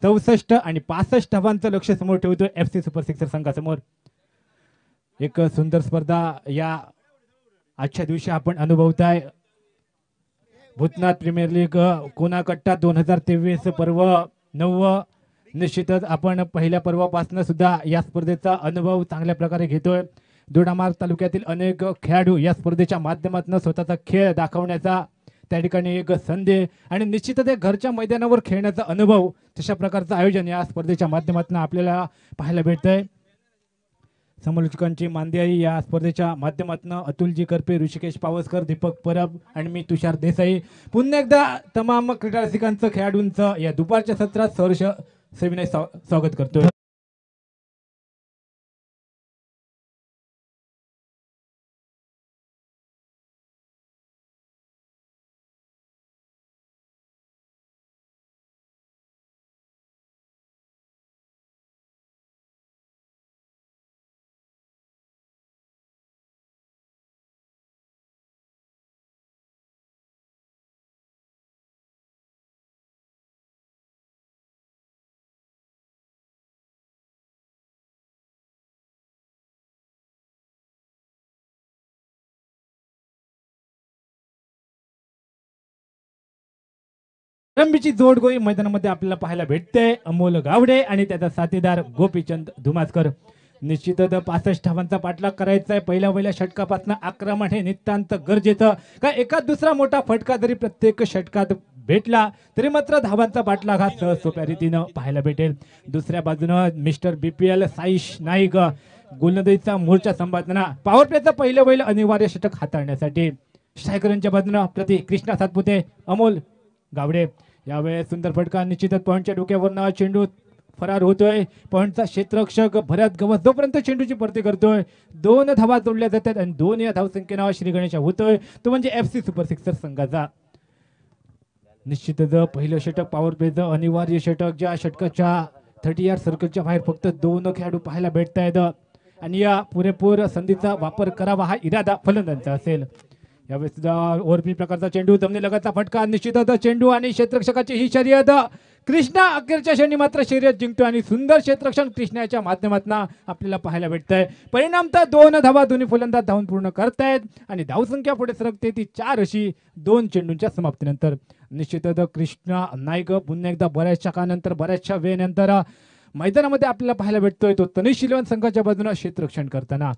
चौसष्ट आणि 65 धावांचं लक्ष समोर ठेवतोय FC सुपर सिक्सर संघासमोर। एक सुंदर स्पर्धा या आजच्या दिवशी आपण अनुभवताय। भूतनाथ प्रीमियर लीग कोणाकट्टा 2023 पर्व 9 निश्चितच आपण पहिल्या पर्वापासून सुद्धा या स्पर्धेचा अनुभव चांगल्या प्रकारे घेतोय। दोडामार्ग तालुक्यातील अनेक खेळाडू या स्पर्धेच्या माध्यमातून स्वतःचा खेळ दाखवण्याचा त्या ठिकाणी एक संधी आणि निश्चितच घरच्या मैदानावर खेळण्याचा अनुभव तशा प्रकारचं आयोजन या स्पर्धेच्या माध्यमातून आपल्याला पाहायला भेटतंय। समालोचकांची मांदियाई या स्पर्धेच्या माध्यमातून अतुलजी करपे, ऋषिकेश पावसकर, दीपक परब आणि मी तुषार देसाई पुन्हा एकदा तमाम क्रीडा रसिकांचं खेळाडूंचं या दुपारच्या सत्रात सहर्ष सविनय स्वागत करतोय। रंबीची जोडगोळी मैदानामध्ये आपल्याला पाहायला भेटते। अमोल गावडे आणि त्याचा साथीदार गोपीचंद धुमासकर। निश्चितच 65 धावांचा पाठलाग करायचा आहे। पहिल्या षटकापासून आक्रमण हे नितांत गरजेचं का एका दुसरा मोठा फटका जरी प्रत्येक षटकात भेटला तरी मात्र धावांचा पाठलाग हा सहज सोप्या रीतीनं पाहायला भेटेल। दुसऱ्या बाजूनं मिस्टर BPL साईश नाईक गोलंदाजीचा मोर्चा सांभाळताना पॉवर प्लेचं पहिलं अनिवार्य षटक हाताळण्यासाठी स्ट्रायकरांच्या बाजूनं प्रति कृष्णा सातपुते, अमोल गावडे। यावेळेस सुंदर फटका निश्चितच पॉइंटच्या डोक्यावरनं चेंडू फरार होतोय। पॉइंटचा क्षेत्ररक्षक भरत गवस जोपर्यंत चेंडूची परती करतोय 2 धावा जोडल्या जातात आणि 2 या धावसंख्येनं श्री गणेश होतोय तो म्हणजे FC सुपर सिक्सर संघाचा। निश्चितच पहिलं षटक पॉवर प्लेचं अनिवार्य षटक ज्या षटकाच्या 30 यार्ड सर्कलच्या बाहेर फक्त 2 खेळाडू पाहायला भेटत आहेत आणि या पुरेपूर संधीचा वापर करावा हा इरादा फलंदाजांचा असेल. यावेळी सुद्धा ओव्हरपिच प्रकारचा चेंडू जमनी लगतचा फटका निश्चितच चेंडू आणि क्षेत्ररक्षकाची ही शर्यत. कृष्णा अखेरच्या क्षणी मात्र शर्यत जिंकतो आणि सुंदर क्षेत्ररक्षण कृष्णाच्या माध्यमातून आपल्याला पाहायला भेटतंय. परिणामतः 2 धावा दोन्ही फलंदाज धावून पूर्ण करतायत आणि धावसंख्या पुढे सरकते ती 4 अशी 2 चेंडूंच्या समाप्तीनंतर. निश्चितच कृष्णा नाईक पुन्हा एकदा बऱ्याचशा काळानंतर बऱ्याचशा वेळेनंतर मैदानामध्ये आपल्याला पाहायला भेटतोय. तो तनिष इलेव्हन संघाच्या बाजूने क्षेत्ररक्षण करताना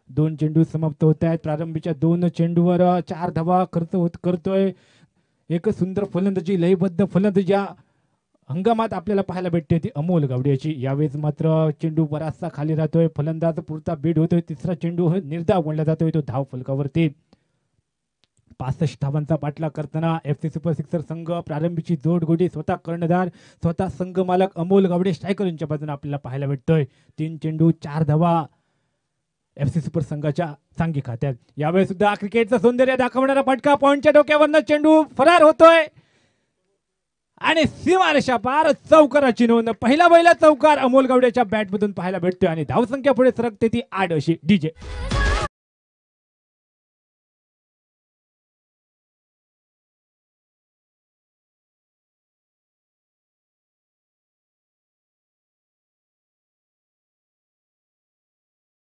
2 चेंडू समाप्त होत आहेत. प्रारंभीच्या 2 चेंडूवर 4 धावा खर्च करतोय. एक सुंदर फलंदाजी लयबद्ध फलंदाजी या हंगामात आपल्याला पाहायला भेटते ती अमोल गावडेची. यावेळेस मात्र चेंडू बराचसा खाली राहतोय. फलंदाज पुरता बीड होतोय. तिसरा चेंडू निर्धाव गणला जातोय तो धाव फलकावरती. 65 धावांचा पाठलाग करताना FC सुपर सिक्सर संघ प्रारंभीची जोडगोडी स्वतः कर्णधार स्वतः संघ मालक अमोल गावडे स्ट्रायकर यांच्या बाजूने आपल्याला पाहायला भेटतोय. 3 चेंडू 4 धावा FC सुपर संघाच्या सांघिक खात्यात. यावेळी सुद्धा क्रिकेटचं सौंदर्य दाखवणारा फटका पॉइंटच्या डोक्यावरनं चेंडू फरार होतोय आणि सीमारेषा पार चौकाराची नोंद. पहिला चौकार अमोल गावडेच्या बॅटमधून पाहायला भेटतोय आणि धावसंख्या पुढे सरकते ती 8 अशी. डीजे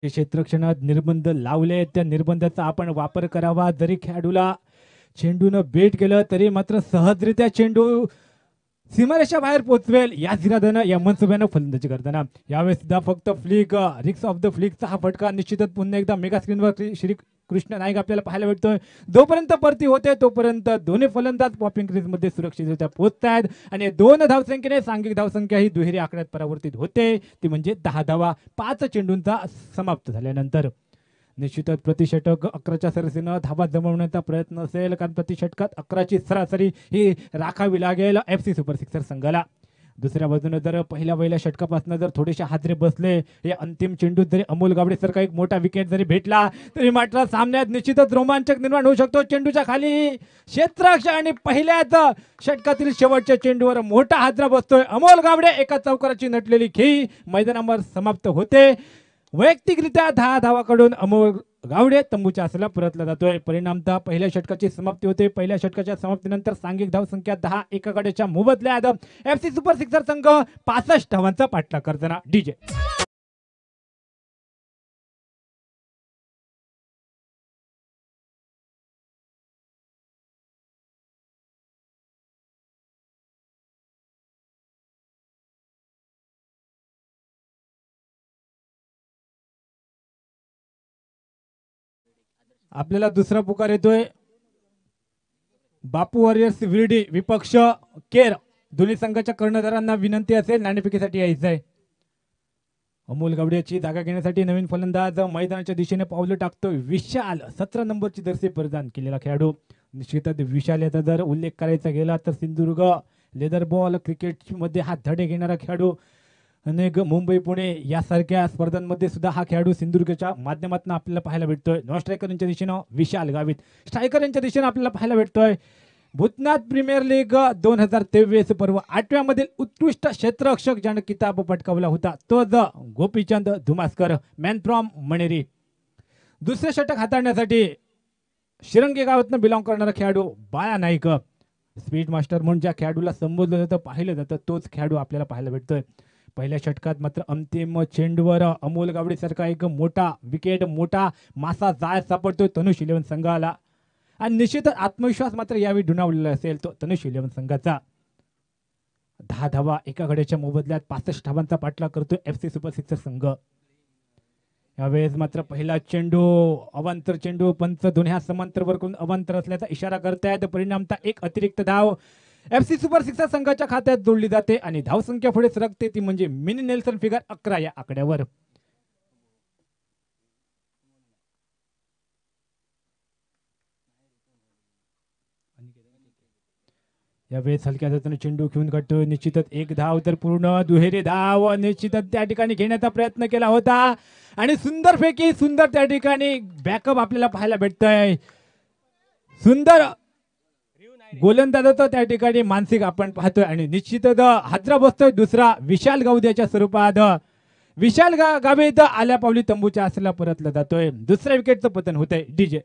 क्षेत्ररक्षणात निर्बंध लावले. त्या निर्बंधाचा आपण वापर करावा. जरी खेळाडूला चेंडूनं बेट केलं तरी मात्र सहजरित्या चेंडू सीमारेषा बाहेर पोहोचवेल या इराद्यानं या मनसुब्यानं फलंदाजी करताना. यावेळेस सुद्धा फक्त फ्लिक रिक्स ऑफ द फ्लिकचा हा फटका निश्चितच पुन्हा एकदा मेगा स्क्रीनवर श्री कृष्ण नाईक आपल्याला पाहायला भेटतोय. जोपर्यंत परती होते तोपर्यंत दोन्ही फलंदाज पॉपिंग क्रीजमध्ये सुरक्षितरित्या पोहोचतायत आणि 2 धावसंख्येने सांघिक धावसंख्या ही दुहेरी आकड्यात परावर्तित होते. ती म्हणजे 10 धावा 5 चेंडूंचा समाप्त झाल्यानंतर. निश्चितच प्रतिषटक 11च्या सरासरीनं धावा जमवण्याचा प्रयत्न असेल कारण प्रतिषटकात 11ची सरासरी ही राखावी लागेल FC सुपर सिक्सर संघाला. दुसऱ्या बाजूने जर पहिल्या षटकापासून जर थोडेसे हादरे बसले हे अंतिम चेंडूत जरी अमोल गावडे सारखा एक मोठा विकेट जरी भेटला तरी मात्र सामन्यात निश्चितच रोमांचक निर्माण होऊ शकतो. चेंडूच्या खाली क्षेत्ररक्षक आणि पहिल्याच षटकातील शेवटच्या चेंडूवर मोठा हादरा बसतोय. अमोल गावडे एका चौकाराची नटलेली खेळी मैदानावर समाप्त होते. वैयक्तिकरित्या 10 धावाकडून अमोल गावडे तंबूच्या आसला परतला जातोय. परिणामतः पहिल्या षटकाची समाप्ती होते. पहिल्या षटकाच्या समाप्तीनंतर सांघिक धावसंख्या 10 एका गड्याच्या मोबदल्यात FC सुपर सिक्सर संघ 65 धावांचा पाठलाग करताना. डीजे आपल्याला दुसरा पुकार येतोय. बापू वॉरियर्स विर्डी विपक्ष केर. दोन्ही संघाच्या कर्णधारांना विनंती असेल नाणेफेकीसाठी यायचं आहे. अमोल गावडेची जागा घेण्यासाठी नवीन फलंदाज मैदानाच्या दिशेने पावलं टाकतोय. विशाल 17 नंबरची जर्सी परिधान केलेला खेळाडू. निश्चितच विशाल याचा जर उल्लेख करायचा गेला तर सिंधुदुर्ग लेदर बॉल क्रिकेट मध्ये हा धडे घेणारा खेळाडू. अनेक मुंबई पुणे यासारख्या स्पर्धांमध्ये सुद्धा हा खेळाडू सिंधुदुर्गच्या माध्यमातून आपल्याला पाहायला भेटतोय. नॉन स्ट्रायकर यांच्या दिशेनं विशाल गावित. स्ट्रायकर यांच्या दिशेनं आपल्याला पाहायला भेटतोय भूतनाथ प्रीमियर लीग 2023 पर्व 8व्या मधील उत्कृष्ट क्षेत्ररक्षक ज्यानं किताब पटकावला होता तो गोपीचंद धुमासकर मॅन फ्रॉम मणेरी. दुसरे षटक हाताळण्यासाठी शिरंगी गावातनं बिलॉंग करणारा खेळाडू बाळा नाईक. स्पीड मास्टर म्हणून ज्या खेळाडूला संबोधलं जातं पाहिलं जातं तोच खेळाडू आपल्याला पाहायला भेटतोय. पहिल्या षटकात मात्र अंतिम चेंडूवर अमोल गावडे सारखा एक मोठा विकेट मोठा मासा जाळ सापडतोय तनुष इलेव्हन संघाला आणि निश्चितच आत्मविश्वास मात्र यावेळी डुणावलेला असेल तो तनुष इलेव्हन संघाचा. 10 धावा एका गड्याच्या मोबदल्यात 65 धावांचा पाठलाग करतोय FC सुपर सिक्सर संघ. यावेळेस मात्र पहिला चेंडू अवांतर चेंडू पंच दोन्ही हा समांतरवर करून अवांतर असल्याचा इशारा करतायत. परिणामतः एक अतिरिक्त धाव FC सुपर सिक्सर संघाच्या खात्यात जोडली जाते आणि धावसंख्या पुढे सरकते ती म्हणजे मिनी नेल्सन फिगर 11 या आकड्यावर. यावेळेस हलक्या हाताने चेंडू घेऊन काढतोय. निश्चितच एक धाव तर पूर्ण दुहेरी धाव निश्चितच त्या ठिकाणी घेण्याचा प्रयत्न केला होता आणि सुंदर फेकी सुंदर त्या ठिकाणी बॅकअप आपल्याला पाहायला भेटतंय. सुंदर गोलंदाजाचा त्या ठिकाणी मानसिक आपण पाहतोय आणि निश्चितच हादरा बसतोय दुसरा विशाल गावद्याच्या स्वरूपात. विशाल गावे इथं आल्या पावली तंबूच्या आसला परतला जातोय. दुसऱ्या विकेटचं पतन होतंय डीजे.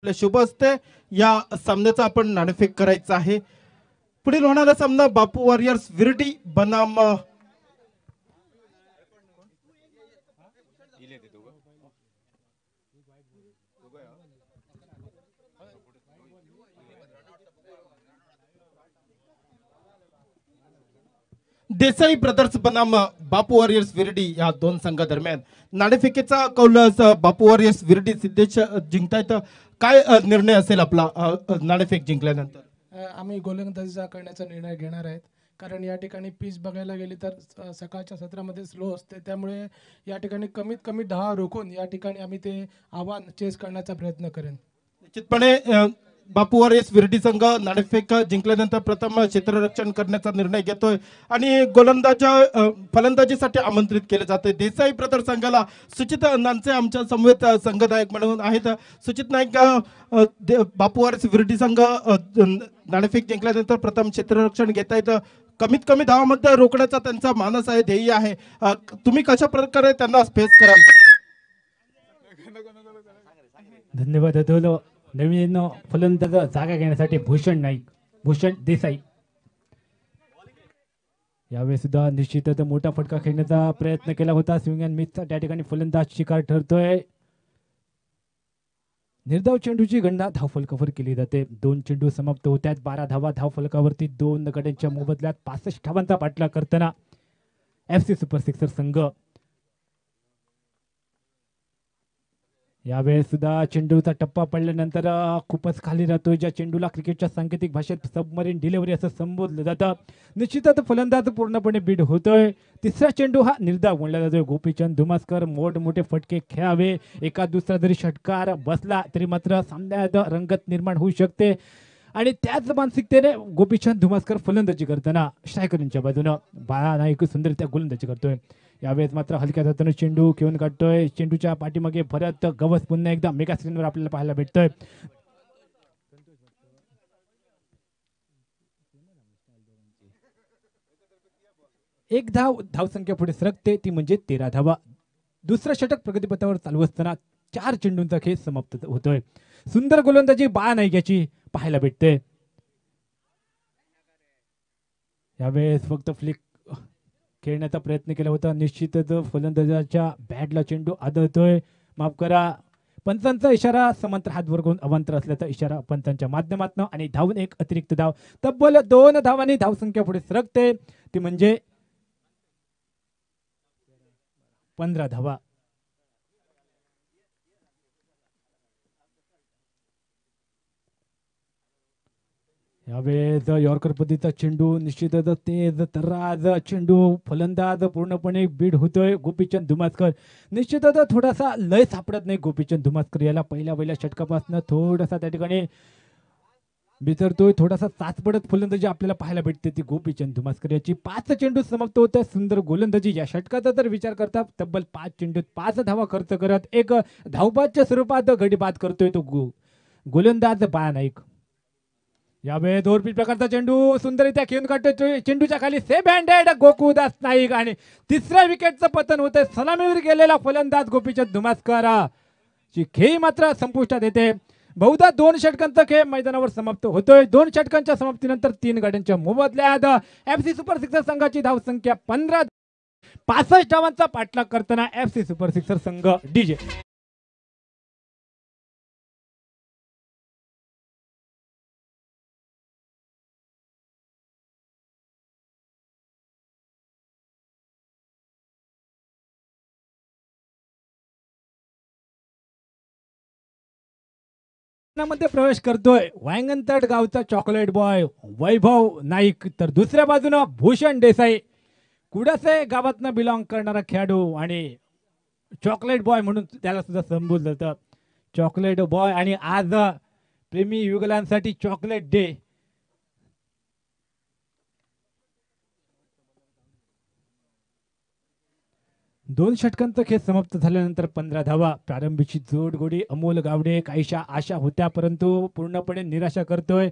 शुभ असते या सामन्याचा आपण नाणेफेक करायचा आहे. पुढील होणारा सामना बापू वॉरियर्स विरडी बनाम देसाई ब्रदर्स बनाम बापू वॉरियर्स विरडी या दोन संघादरम्यान नाणेफेकीचा कौल बापू वॉरियर्स विरडी सिद्धेश जिंकतायत. काय निर्णय असेल आपला नाणेफेक जिंकल्यानंतर? आम्ही गोलंदाजीचा करण्याचा निर्णय घेणार आहेत, कारण या ठिकाणी पिच बघायला गेली तर सकाळच्या सत्रामध्ये स्लो असते, त्यामुळे या ठिकाणी कमीत कमी 10 रोखून या ठिकाणी आम्ही ते आव्हान चेस करण्याचा प्रयत्न करेन. निश्चितपणे बापू वॉरियर्स विरडी संघ नाणेफेक जिंकल्यानंतर प्रथम क्षेत्ररक्षण करण्याचा निर्णय घेतोय आणि फलंदाजीसाठी आमंत्रित केले जाते. देसाई ब्रदर संघाला सुचित नानचे आमच्या समवेत संघनायक म्हणून आहेत. सुचित नाईक, बापू वॉरियर्स विरडी संघ नाणेफेक जिंकल्यानंतर प्रथम क्षेत्ररक्षण घेत आहेत. कमीत कमी धावामध्ये रोखण्याचा त्यांचा मानस आहे, ध्येय आहे. तुम्ही कशा प्रकारे त्यांना फेस कराल? धन्यवाद अतुल. नवीन फलंदाज जागा घेण्यासाठी भूषण नाईक, भूषण देसाई यावेळी सुद्धा निश्चितच मोठा फटका खेळण्याचा प्रयत्न केला होता. स्विंग अँड मिसचा त्या ठिकाणी फलंदाज शिकार ठरतोय. निर्धाव चेंडूची गणना धावफलकावर केली जाते. 2 चेंडू समाप्त होत्यात. 12 धावा धावफलकावरती. 2 गड्यांच्या मोबदल्यात 65 धावांचा पाठलाग करताना FC सुपर सिक्सर संघ. यावेळेस सुद्धा चेंडूचा टप्पा पडल्यानंतर खूपच खाली राहतोय, ज्या चेंडूला क्रिकेटच्या सांकेतिक भाषेत सबमरीन डिलिव्हरी असं संबोधलं जातं. निश्चितच फलंदाज पूर्णपणे बीड होतोय. तिसरा चेंडू हा निर्धाव म्हणला जातोय. गोपीचंद धुमासकर मोठमोठे फटके खेळावे, एका दुसरा जरी षटकार बसला तरी मात्र सामन्यात रंगत निर्माण होऊ शकते आणि त्याच मानसिकतेने गोपीचंद धुमासकर फलंदाजी करताना स्ट्रायकरांच्या बाजूनं बाळा नाईक सुंदररित्या गोलंदाजी करतोय. यावेळेस मात्र हलक्या हाताने चेंडू घेऊन काढतोय. चेंडूच्या पाठीमागे परत गवस पुन्हा एकदा मेगा स्क्रीनवर आपल्याला पाहायला भेटतोय. एक धावसंख्या पुढे सरकते, ती म्हणजे 13 धावा. दुसरं षटक प्रगतीपथावर चालू असताना 4 चेंडूंचा खेळ समाप्त होतोय. सुंदर गोलंदाजी बाळा नाईक याची पाहायला भेटते. यावेळेस फक्त फ्लिक खेळण्याचा प्रयत्न केला होता. निश्चितच फलंदाजाच्या बॅटला चेंडू आदळतोय. माफ करा, पंचांचा इशारा समांतर हात वर करून अवांतर असल्याचा इशारा पंचांच्या माध्यमातून आणि धावून एक अतिरिक्त धाव. तब्बल 2 धावांनी धावसंख्या पुढे सरकते, ती म्हणजे 15 धावा. यावेळेस यॉर्कर पद्धतीचा चेंडू निश्चितच तेज तर्राज चेंडू. फलंदाज पूर्णपणे बीड होतोय. गोपीचंद धुमासकर निश्चितच थोडासा लय सापडत नाही. गोपीचंद धुमासकर याला पहिल्या षटकापासून थोडासा त्या ठिकाणी बिथरतोय. थोडासा चाचपडत फलंदाजी आपल्याला पाहायला भेटते ती गोपीचंद धुमासकर याची. 5 चेंडू समाप्त होत आहे. सुंदर गोलंदाजी. या षटकाचा जर विचार करता तब्बल 5 चेंडूत 5 धावा खर्च करत एक धावबादच्या स्वरूपात गडी बाद करतोय तो गोलंदाज बाळा नाईक. यावेळेस दोरपीट प्रकारचा चेंडू सुंदररित्या खेळून काढतोय. चेंडूच्या खाली सेफ हँडेड गोकुळदास नाईक आणि तिसऱ्या विकेटचं पतन होतंय. सलामीवर गेलेला फलंदाज गोपीचंद धुमासकर ची खेळी मात्र संपुष्टात येते. बहुधा 2 षटकांचा खेळ मैदानावर समाप्त होतोय. 2 षटकांच्या समाप्तीनंतर 3 गाड्यांच्या मोबदल्यात FC सुपर सिक्सर संघाची धावसंख्या 15. 65 धावांचा पाठलाग करताना FC सुपर सिक्सर संघ डीजे. मध्ये प्रवेश करतोय वांगणतट गावचा चॉकलेट बॉय वैभव नाईक, तर दुसऱ्या बाजूनं भूषण देसाई, कुडासे गावातनं बिलॉंग करणारा खेळाडू आणि चॉकलेट बॉय म्हणून त्याला सुद्धा संबोधलं जातं. चॉकलेट बॉय आणि आज प्रेमी युगलांसाठी चॉकलेट डे. 2 षटकांचा खेळ समाप्त झाल्यानंतर 15 धावा. प्रारंभीची जोडगोडी अमोल गावडे काहीशा आशा होत्या परंतु पूर्णपणे निराशा करतोय.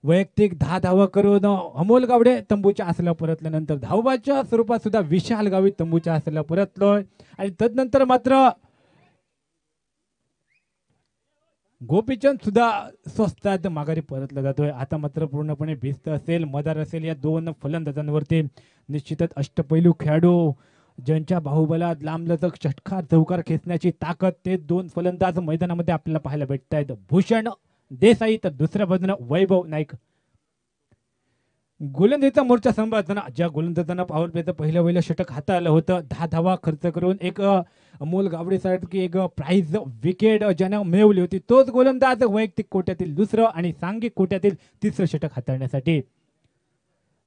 वैयक्तिक 10 धावा करून अमोल गावडे तंबूच्या आसला परतल्यानंतर धावबाच्या स्वरूपात सुद्धा विशाल गावी तंबूच्या आसला परतलोय आणि तदनंतर मात्र गोपीचंद सुद्धा स्वस्तात माघारी परतला जातोय. आता मात्र पूर्णपणे भिस्त असेल मदार असेल या 2 फलंदाजांवरती. निश्चितच अष्टपैलू खेळाडू ज्यांच्या बाहुबलात लांबलचक षटकार चौकार खेचण्याची ताकद ते 2 फलंदाज मैदानामध्ये आपल्याला पाहायला भेटत आहेत. भूषण देसाई तर दुसऱ्या बाजूने वैभव नाईक. गोलंदाजीचा मोर्चा सांभाळताना ज्या गोलंदाजांना पॉवर प्लेचं पहिलं षटक हाताळलं होतं 10 धावा खर्च करून एक अमोल गावडेसारखी एक प्राइज विकेट ज्यानं मिळवली होती तोच गोलंदाज वैयक्तिक कोट्यातील दुसरं आणि सांघिक कोट्यातील तिसरं षटक हाताळण्यासाठी.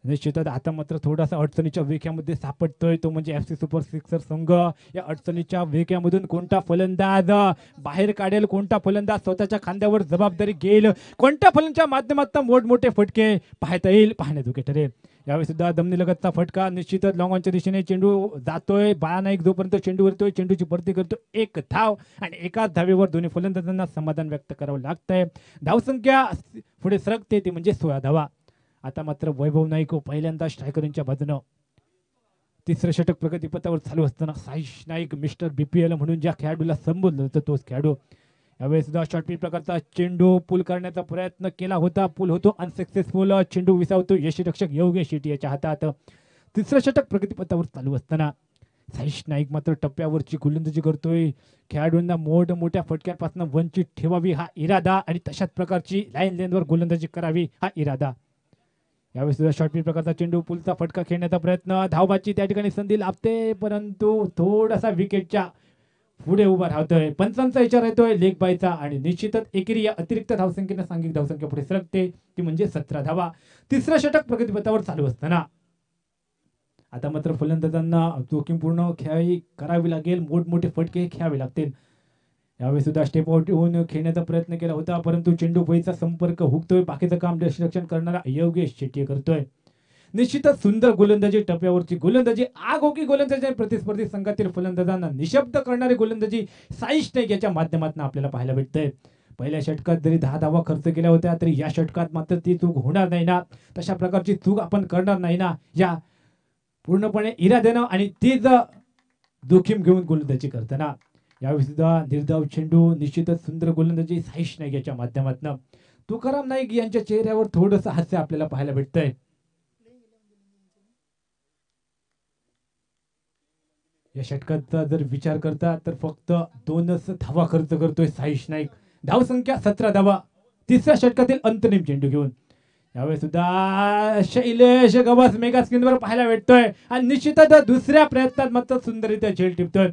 निश्चितच आता मात्र थोडासा अडचणीच्या विळख्यामध्ये सापडतोय तो म्हणजे FC सुपर सिक्सर संघ. या अडचणीच्या विळख्यामधून कोणता फलंदाज बाहेर काढेल, कोणता फलंदाज स्वतःच्या खांद्यावर जबाबदारी घेईल, कोणत्या फलंदाच्या माध्यमातून मोठमोठे फटके पाहता येईल पाहण्याजोगे ठरेल. यावेळी सुद्धा दमनीलगतचा फटका निश्चितच लॉंग ऑनच्या दिशेने चेंडू जातोय. बाळा नाईक जोपर्यंत चेंडू वरतोय चेंडूची परती करतो 1 धाव आणि एकाच धावेवर दोन्ही फलंदाजांना समाधान व्यक्त करावं लागतंय. धावसंख्या पुढे सरकते ती म्हणजे 16 धावा. आता मात्र वैभव नाईक पहिल्यांदा स्ट्रायकरांच्या बाजूनं तिसरं षटक प्रगतीपथावर चालू असताना साईश नाईक मिस्टर BPL म्हणून ज्या खेळाडूला संबोधलं होतं तोच खेळाडू. यावेळी सुद्धा शॉर्ट पिच प्रकारचा चेंडू पुल करण्याचा प्रयत्न केला होता पुल होतो अनसक्सेसफुल. चेंडू विसावतो यष्टीरक्षक योगेश शेट्टी याच्या हातात. तिसरं षटक प्रगतीपथावर चालू असताना साईश नाईक मात्र टप्प्यावरची गोलंदाजी करतोय. खेळाडूंना मोठमोठ्या फटक्यांपासून वंचित ठेवावी हा इरादा आणि तशाच प्रकारची लाईन लेनवर गोलंदाजी करावी हा इरादा. यावेळी सुद्धा शॉर्ट पिच प्रकारचा चेंडू पुलचा फटका खेळण्याचा प्रयत्न धावबाची त्या ठिकाणी संधी लाभते परंतु थोडासा विकेटच्या पुढे उभा राहतोय. पंचांचा विचार येतोय लेग बायचा आणि निश्चितच एकेरी या अतिरिक्त धावसंख्येने सांघिक धावसंख्या पुढे सरकते ती म्हणजे 17 धावा. तिसरं षटक प्रगतीपथावर चालू असताना आता मात्र फलंदाजांना जोखीमपूर्ण खेळी करावी लागेल, मोठमोठे फटके खेळावे लागतील. यावेळी सुद्धा स्टेप आउट होऊन खेळण्याचा प्रयत्न केला होता परंतु चेंडू फळीचा संपर्क हुकतोय. बाकीचं काम यष्टीरक्षण करणारा योगेश शेट्टी करतोय. निश्चितच सुंदर गोलंदाजी टप्प्यावरची गोलंदाजी आगोकी गोलंदाजी प्रतिस्पर्धी संघातील फलंदाजांना निशब्द करणारी गोलंदाजी साईश नाईक याच्या माध्यमातून आपल्याला पाहायला भेटतंय. पहिल्या षटकात जरी 10 धावा खर्च केल्या होत्या तरी या षटकात मात्र ती चूक होणार नाही ना, तशा प्रकारची चूक आपण करणार नाही ना या पूर्णपणे इराद्यानं आणि तीच जोखीम घेऊन गोलंदाजी करताना. यावेळी सुद्धा निर्धाव चेंडू निश्चितच सुंदर गोलंदाजी साईश नाईक याच्या माध्यमातून. तुकाराम नाईक यांच्या चेहऱ्यावर थोडंसं हास्य आपल्याला पाहायला भेटतंय. या षटकाचा जर विचार करता तर फक्त 2च धावा खर्च करतोय साईश नाईक. धावसंख्या 17 धावा तिसऱ्या षटकातील अंतरिम चेंडू घेऊन. यावेळी सुद्धा शैलेश गवास मेगा स्क्रीनवर पाहायला भेटतोय आणि निश्चितच दुसऱ्या प्रयत्नात मात्र सुंदररित्या झेल टिपतोय.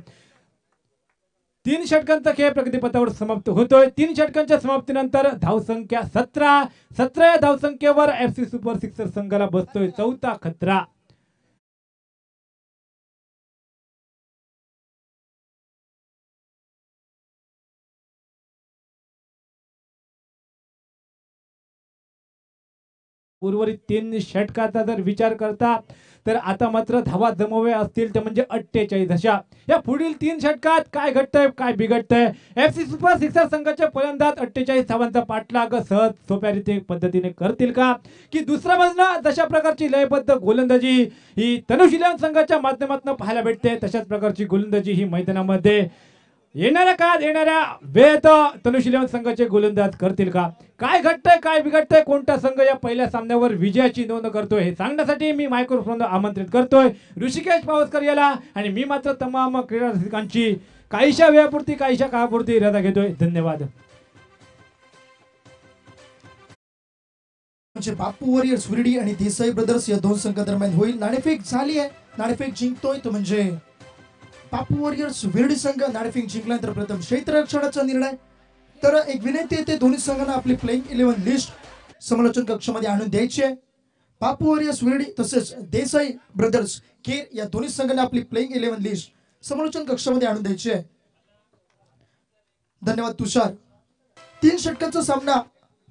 3 षटकांचा खेळ प्रगतीपथावर समाप्त होतोय. 3 षटकांच्या समाप्तीनंतर धावसंख्या 17 या धावसंख्येवर FC सुपर सिक्सर संघाला बसतोय 4था खतरा. उर्वरित 3 षटकाचा जर विचार करता तर आता मात्र धावा जमवे असतील ते म्हणजे 48 अशा. या पुढील 3 षटकात काय घडतंय काय बिघडतंय FC सुपर सिक्सर संघाचे फलंदाज 48 धावांचा पाठलाग सहज सोप्या रीती पद्धतीने करतील का की दुसऱ्या बाजूला जशा प्रकारची लयबद्ध गोलंदाजी ही तनुष इलेव्हन संघाच्या माध्यमातून पाहायला भेटते तशाच प्रकारची गोलंदाजी ही मैदानामध्ये येणाऱ्या काळात येणाऱ्या वेळेत तनुष इलेव्हन संघाचे गोलंदाज करतील का. काय घडतंय काय बिघडतंय कोणता संघ या पहिल्या सामन्यावर विजयाची नोंद करतोय हे सांगण्यासाठी मी मायक्रोफोन आमंत्रित करतोय ऋषिकेश पावसकर याला आणि मी मात्र तमाम क्रीडा रसिकांची काहीशा वेळापुरती काहीशा काळापुरती रजा घेतोय. धन्यवाद. बापू वॉरियर्स विरडी आणि देसाई ब्रदर्स या 2 संघादरम्यान होईल. नाणेफेक झाली आहे. नाणेफेक जिंकतोय तो म्हणजे बापू वॉरियर्स विरडी संघ. नाणेफेक जिंकल्यानंतर प्रथम क्षेत्ररक्षणाचा निर्णय. तर एक विनंती येते दोन्ही संघांना आपली प्लेइंग 11 लिस्ट समालोचन कक्षामध्ये आणून द्यायची आहे. बापू वॉरियर्स विरडी तसेच देसाई ब्रदर्स केर या दोन्ही संघांना आपली प्लेइंग 11 लिस्ट समालोचन कक्षामध्ये आणून द्यायची आहे. धन्यवाद तुषार. 3 षटकांचा सामना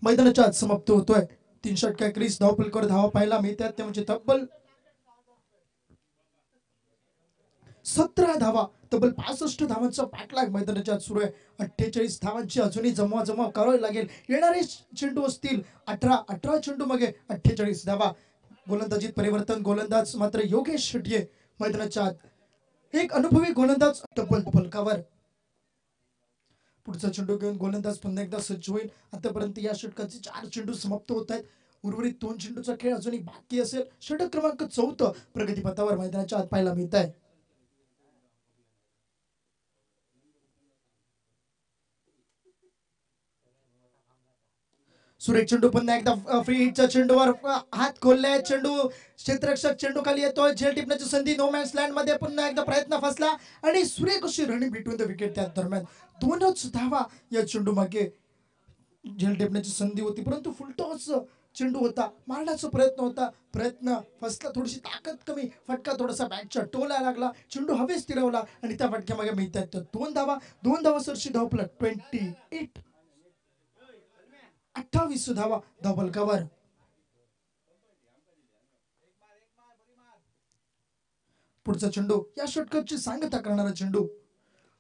मैदानाच्या आत समाप्त होतोय. 3 षटका क्रिस धावफलकावर धावा पाहायला मिळतात ते म्हणजे तब्बल 17 धावा, तब्बल 65 धावांचा पाठलाग मैदानाच्या आत सुरू आहे. 48 धावांची अजूनही जमवाजमव करावी लागेल. येणारे चेंडू असतील 18 चेंडू मागे 48 धावा. गोलंदाजीत परिवर्तन, गोलंदाज मात्र योगेश शेट्ये मैदानाच्या आत. एक अनुभवी गोलंदाज तब्बल फलकावर. पुढचा चेंडू घेऊन गोलंदाज पुन्हा एकदा सज्ज होईल. आतापर्यंत या षटकाचे 4 चेंडू समाप्त होत आहेत. उर्वरित 2 चेंडूचा खेळ अजूनही बाकी असेल. षटक क्रमांक 4 प्रगतीपथावर मैदानाच्या आत पाहायला मिळत आहे. सुरेख चेंडू पुन्हा एकदा फ्री हिटच्या चेंडूवर हात खोलले. चेंडू क्षेत्ररक्षक चेंडू खाली येतोय. झेल टिपण्याची संधी नो मॅन्स लँड मध्ये. पुन्हा एकदा प्रयत्न फसला आणि सुरेख अशी रनिंग बिटवीन द विकेट. त्या दरम्यान 2च धावा या चेंडू मागे. झेल टिपण्याची संधी होती परंतु फुलटॉस चेंडू होता. मारण्याचा प्रयत्न होता, प्रयत्न फसला. थोडीशी ताकद कमी, फटका थोडासा बॅटच्या टोला लागला. चेंडू हवेत स्थिरवला आणि त्या फटक्यामागे मिळतात 2 धावा. 2 धावा सरशी धावफलक 28. 28 धावा धावफलकावर. पुढचा चेंडू या षटकाची सांगता करणारा चेंडू.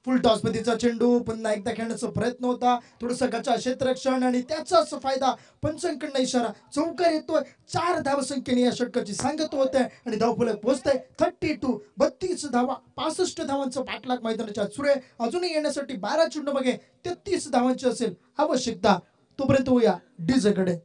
फुल टॉस पद्धतीचा चेंडू पुन्हा एकदा खेळण्याचा प्रयत्न होता. थोडस गचा क्षेत्ररक्षण आणि त्याचाच फायदा. पंचांकडनं इशारा. चौकार येतोय. 4 धावसंख्येने या षटकाची सांगता होते आणि धावफलक पोहोचतंय 32. 32 धावा, 65 धावांचा पाठलाग मैदानाच्या आत सुरू आहे. अजूनही येण्यासाठी 12 चेंडू मागे 33 धावांची असेल आवश्यकता. तोपर्यंत होऊया डीजे कडे.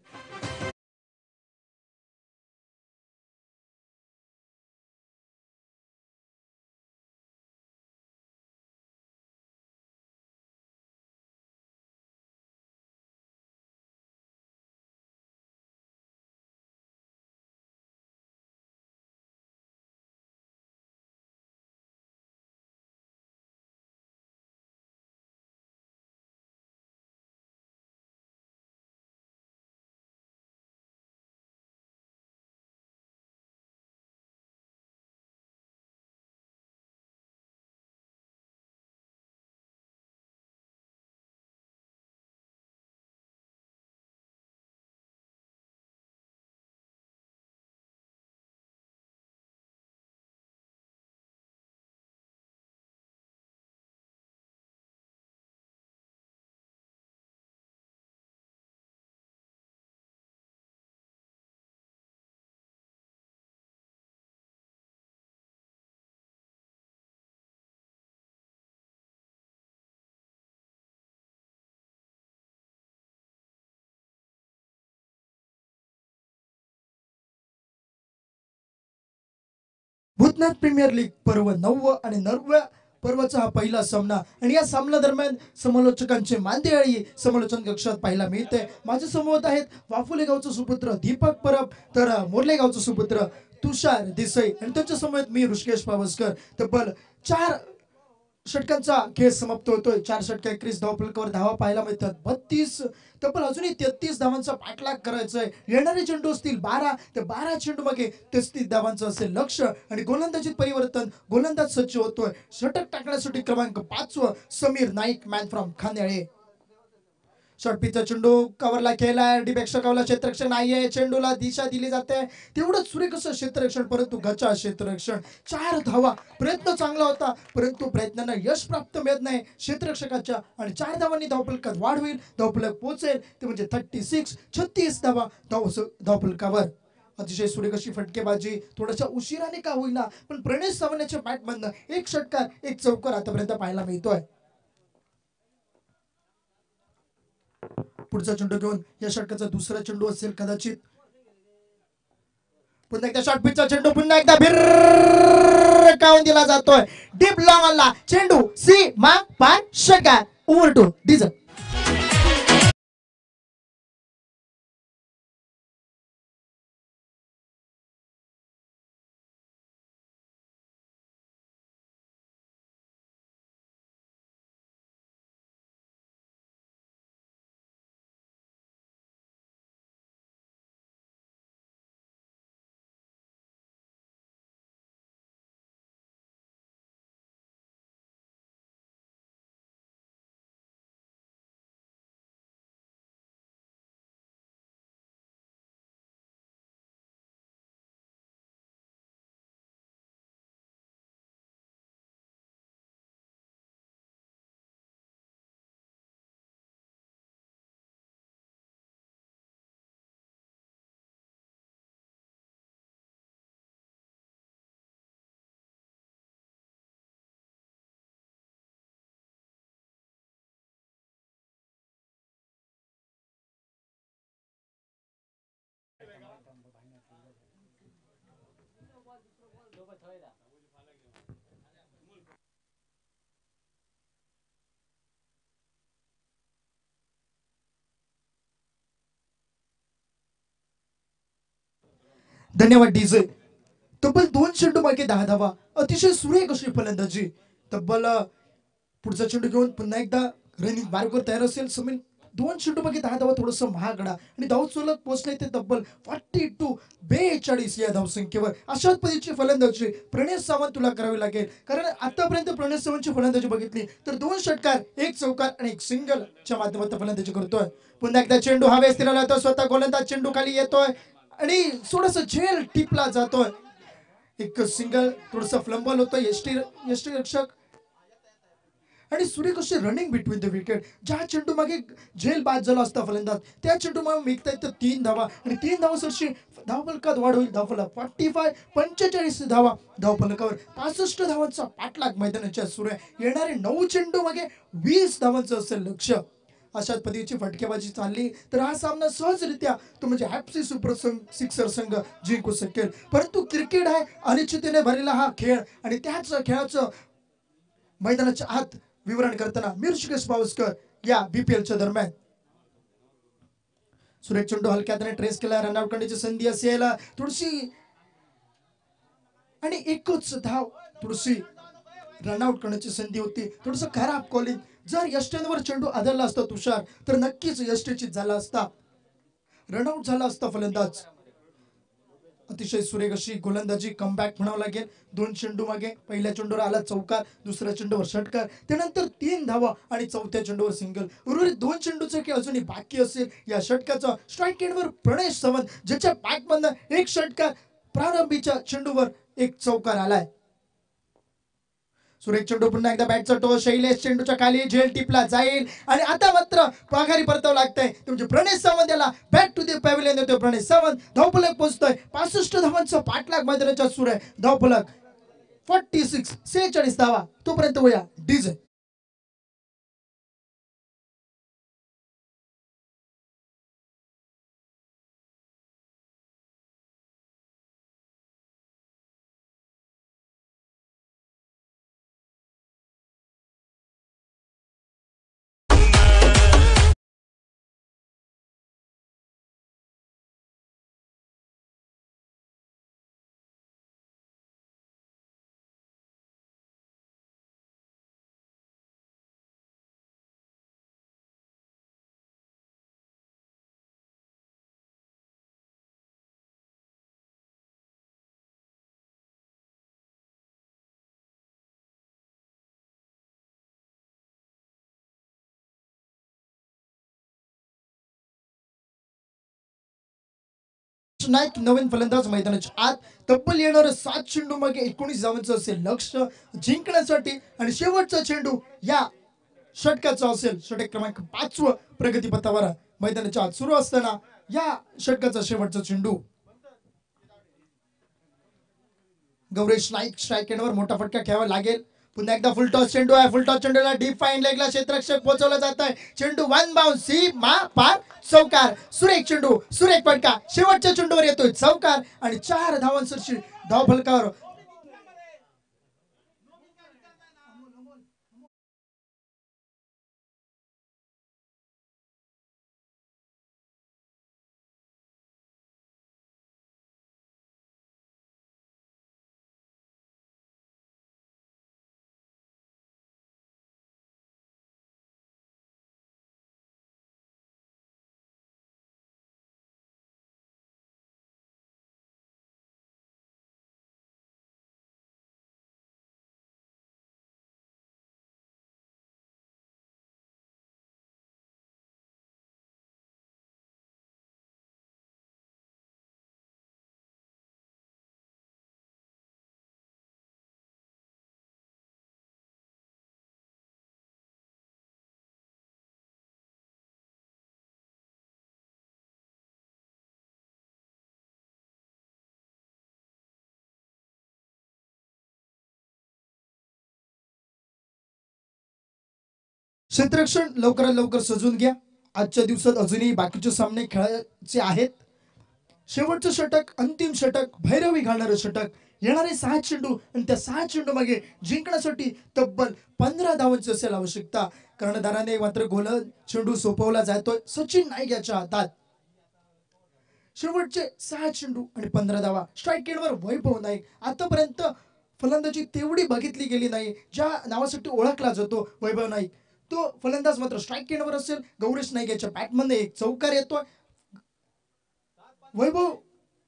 भूतनाथ प्रीमियर लीग पर्व 9 आणि 9व्या पर्वाचा हा पहिला सामना आणि या सामना दरम्यान समालोचकांचे मांदियाळी समालोचन कक्षात पाहायला मिळते. माझ्या समोर आहेत वाफुले गावचा सुपुत्र दीपक परब, तर मोर्ले गावचा सुपुत्र तुषार देसाई आणि त्यांच्या समोर मी ऋषिकेश पावसकर. तब्बल 4 षटकांचा खेळ समाप्त होतोय. 4 षटके 31 धावफलकावर धावा पाहायला मिळतात 32. तब्बल अजूनही 33 धावांचा पाठलाग करायचा आहे. येणारे चेंडू असतील 12 ते 12 चेंडू मागे 33 धावांचं असेल लक्ष आणि गोलंदाजीत परिवर्तन. गोलंदाज सज्ज होतोय. षटक टाकण्यासाठी क्रमांक 5 समीर नाईक मॅन फ्रॉम खांदेळे. शॉर्टपिचचा चेंडू कव्हरला केलाय. डीपेक्षा कव्हरला क्षेत्ररक्षण नाहीये. चेंडूला दिशा दिली जाते. तेवढंच सुरेख असं क्षेत्ररक्षण परंतु गचा क्षेत्ररक्षण. 4 धावा. प्रयत्न चांगला होता परंतु प्रयत्नांना यश प्राप्त मिळत नाही क्षेत्ररक्षकाच्या आणि 4 धावांनी धावफलकात वाढ होईल. धावफलक पोहोचेल ते म्हणजे 36. 36 धावा धावफलकावर. अतिशय सुरेख अशी फटकेबाजी. थोड्याशा उशिराने का होईना पण प्रणेश सावंतच्या बॅटमधनं एक षटकार एक चौकार आतापर्यंत पाहायला मिळतोय. पुढचा चेंडू घेऊन या षटकाचा दुसरा चेंडू असेल कदाचित. पुन्हा एकदा शॉर्ट पिचचा चेंडू पुन्हा एकदा भिरकावून दिला जातोय. डीप लॉंग ऑनला चेंडू सी मा पार षटकार. Over to Diesel. धन्यवाद डीजे. तब्बल 2 चेंडू मागे 10 धावा. अतिशय सुरेख अशी फलंदाजी. तब्बल पुढचा चेंडू घेऊन पुन्हा एकदा रनिंग मार्गवर तयार असेल समीर. 2 चेंडू मागे 10 धावा थोडंसं महागडा आणि धावसोलक पोहोचले ते तब्बल 42 या धावसंख्येवर. अशाच पद्धतीची फलंदाजी प्रणय सावंत तुला करावी लागेल, कारण आतापर्यंत प्रणय सावंतची फलंदाजी बघितली तर 2 षटकार 1 चौकार आणि 1 सिंगलच्या माध्यमातून फलंदाजी करतोय. पुन्हा एकदा चेंडू हवेस फिरवला जातो. स्वतः गोलंदाज चेंडू खाली येतोय आणि थोडस झेल टिपला जातोय. एक सिंगल थोडस फ्लंबल होतं. यष्टी रक्षक आणि सुरेख अशी रनिंग बिटवीन द विकेट. ज्या चेंडू मागे झेल बाद झाला असता फलंदाज, त्या चेंडू मागे मिळतायत 3 धावा आणि 3 धावांची धावफलकात वाढ होईल. धावफलक 45 धावा. धावफलकावर 65 धावांचा पाठलाग मैदानाच्या सुरू आहे. येणारे 9 चेंडू मागे 20 धावांचं असेल लक्ष. अशाच पद्धतीची फटकेबाजी चालली तर हा सामना सहजरित्या तो म्हणजे हॅप्सी सुपर सिक्सर संघ जिंकू शकेल. परंतु क्रिकेट आहे अनिश्चिततेने भरलेला हा खेळ आणि त्याच खेळाचं मैदानाच्या आत विवरण करताना ऋषिकेश पावसकर या बीपीएलच्या दरम्यान. सुरेख चेंडू हलक्यात ट्रेस केला. रनआउट करण्याची संधी असेल थोडीशी आणि एकच धाव. थोडीशी रनआउट करण्याची संधी होती. थोडस खराब कॉलिंग. जर यष्टेंवर चेंडू आदळला असता तुषार तर नक्कीच यष्टेचित झाला असता. रनआउट झाला असता फलंदाज. अतिशय सुरेख अशी गोलंदाजी कमबॅक म्हणावं लागेल. 2 चेंडू मागे पहिल्या चेंडूवर आला चौकार, दुसऱ्या चेंडूवर षटकार, त्यानंतर 3 धावा आणि चौथ्या चेंडूवर सिंगल. उर्वरित 2 चेंडूचे खेळ अजूनही बाकी असेल. या षटकाचा स्ट्राईक एंडवर प्रणय सावंत ज्याच्या बॅटमधनं 1 षटकार, प्रारंभीच्या चेंडूवर 1 चौकार आलाय. सुरेख चेंडू पुन्हा एकदा बॅटचा टो. शैलेश चेंडूच्या खाली झेल टिपला जाईल आणि आता मात्र माघारी परतावं लागतंय. म्हणजे प्रणय सावंत याला बॅक टू द पॅव्हिलियन देतोय. प्रणय सावंत धावफलक पोहोचतोय. 65 धावांचा पाठलाग मैदानाच्या सुरू आहे. धावफलक 46 धावा. तोपर्यंत वया डीजे. नाईक नवीन फलंदाज मैदानाच्या आत. तब्बल येणार 7 चेंडू मागे 19 धावांचं असेल लक्ष जिंकण्यासाठी आणि शेवटचा चेंडू या षटकाचा असेल. षटक क्रमांक 5 प्रगतीपथावर मैदानाच्या आत सुरू असताना या षटकाचा शेवटचा चेंडू. गौरेश नाईक स्ट्राईक एंडवर मोठा फटका खेळावा लागेल. पुन्हा एकदा फुल टॉस चेंडू आहे. फुल टॉस चेंडूला डीप फाईन लेगला क्षेत्ररक्षक पोहोचवला जात आहे. चेंडू 1 बाउन्स सीमा पार चौकार. सुरेख चेंडू, सुरेख फटका. शेवटच्या चेंडूवर येतोय चौकार आणि 4 धावांची धाव फलकावर. क्षेत्ररक्षण लवकरात लवकर सजून घ्या. आजच्या दिवसात अजूनही बाकीचे सामने खेळायचे आहेत. शेवटचं षटक, अंतिम षटक, भैरवी घालणारं षटक. येणारे 6 चेंडू आणि त्या 6 चेंडू मागे जिंकण्यासाठी तब्बल 15 धावांची असेल आवश्यकता. कर्णधाराने मात्र गोल चेंडू सोपवला जातोय सचिन नाईक याच्या हातात. शेवटचे 6 चेंडू आणि 15 धावा. स्ट्राईक एंडवर वैभव नाईक. आतापर्यंत फलंदाजी तेवढी बघितली गेली नाही ज्या नावासाठी ओळखला जातो वैभव नाईक. तो फलंदाज मात्र स्ट्राईक एंडवर असेल. गौरेश नाईक याच्या बॅटमध्ये एक चौकार येतोय. वैभव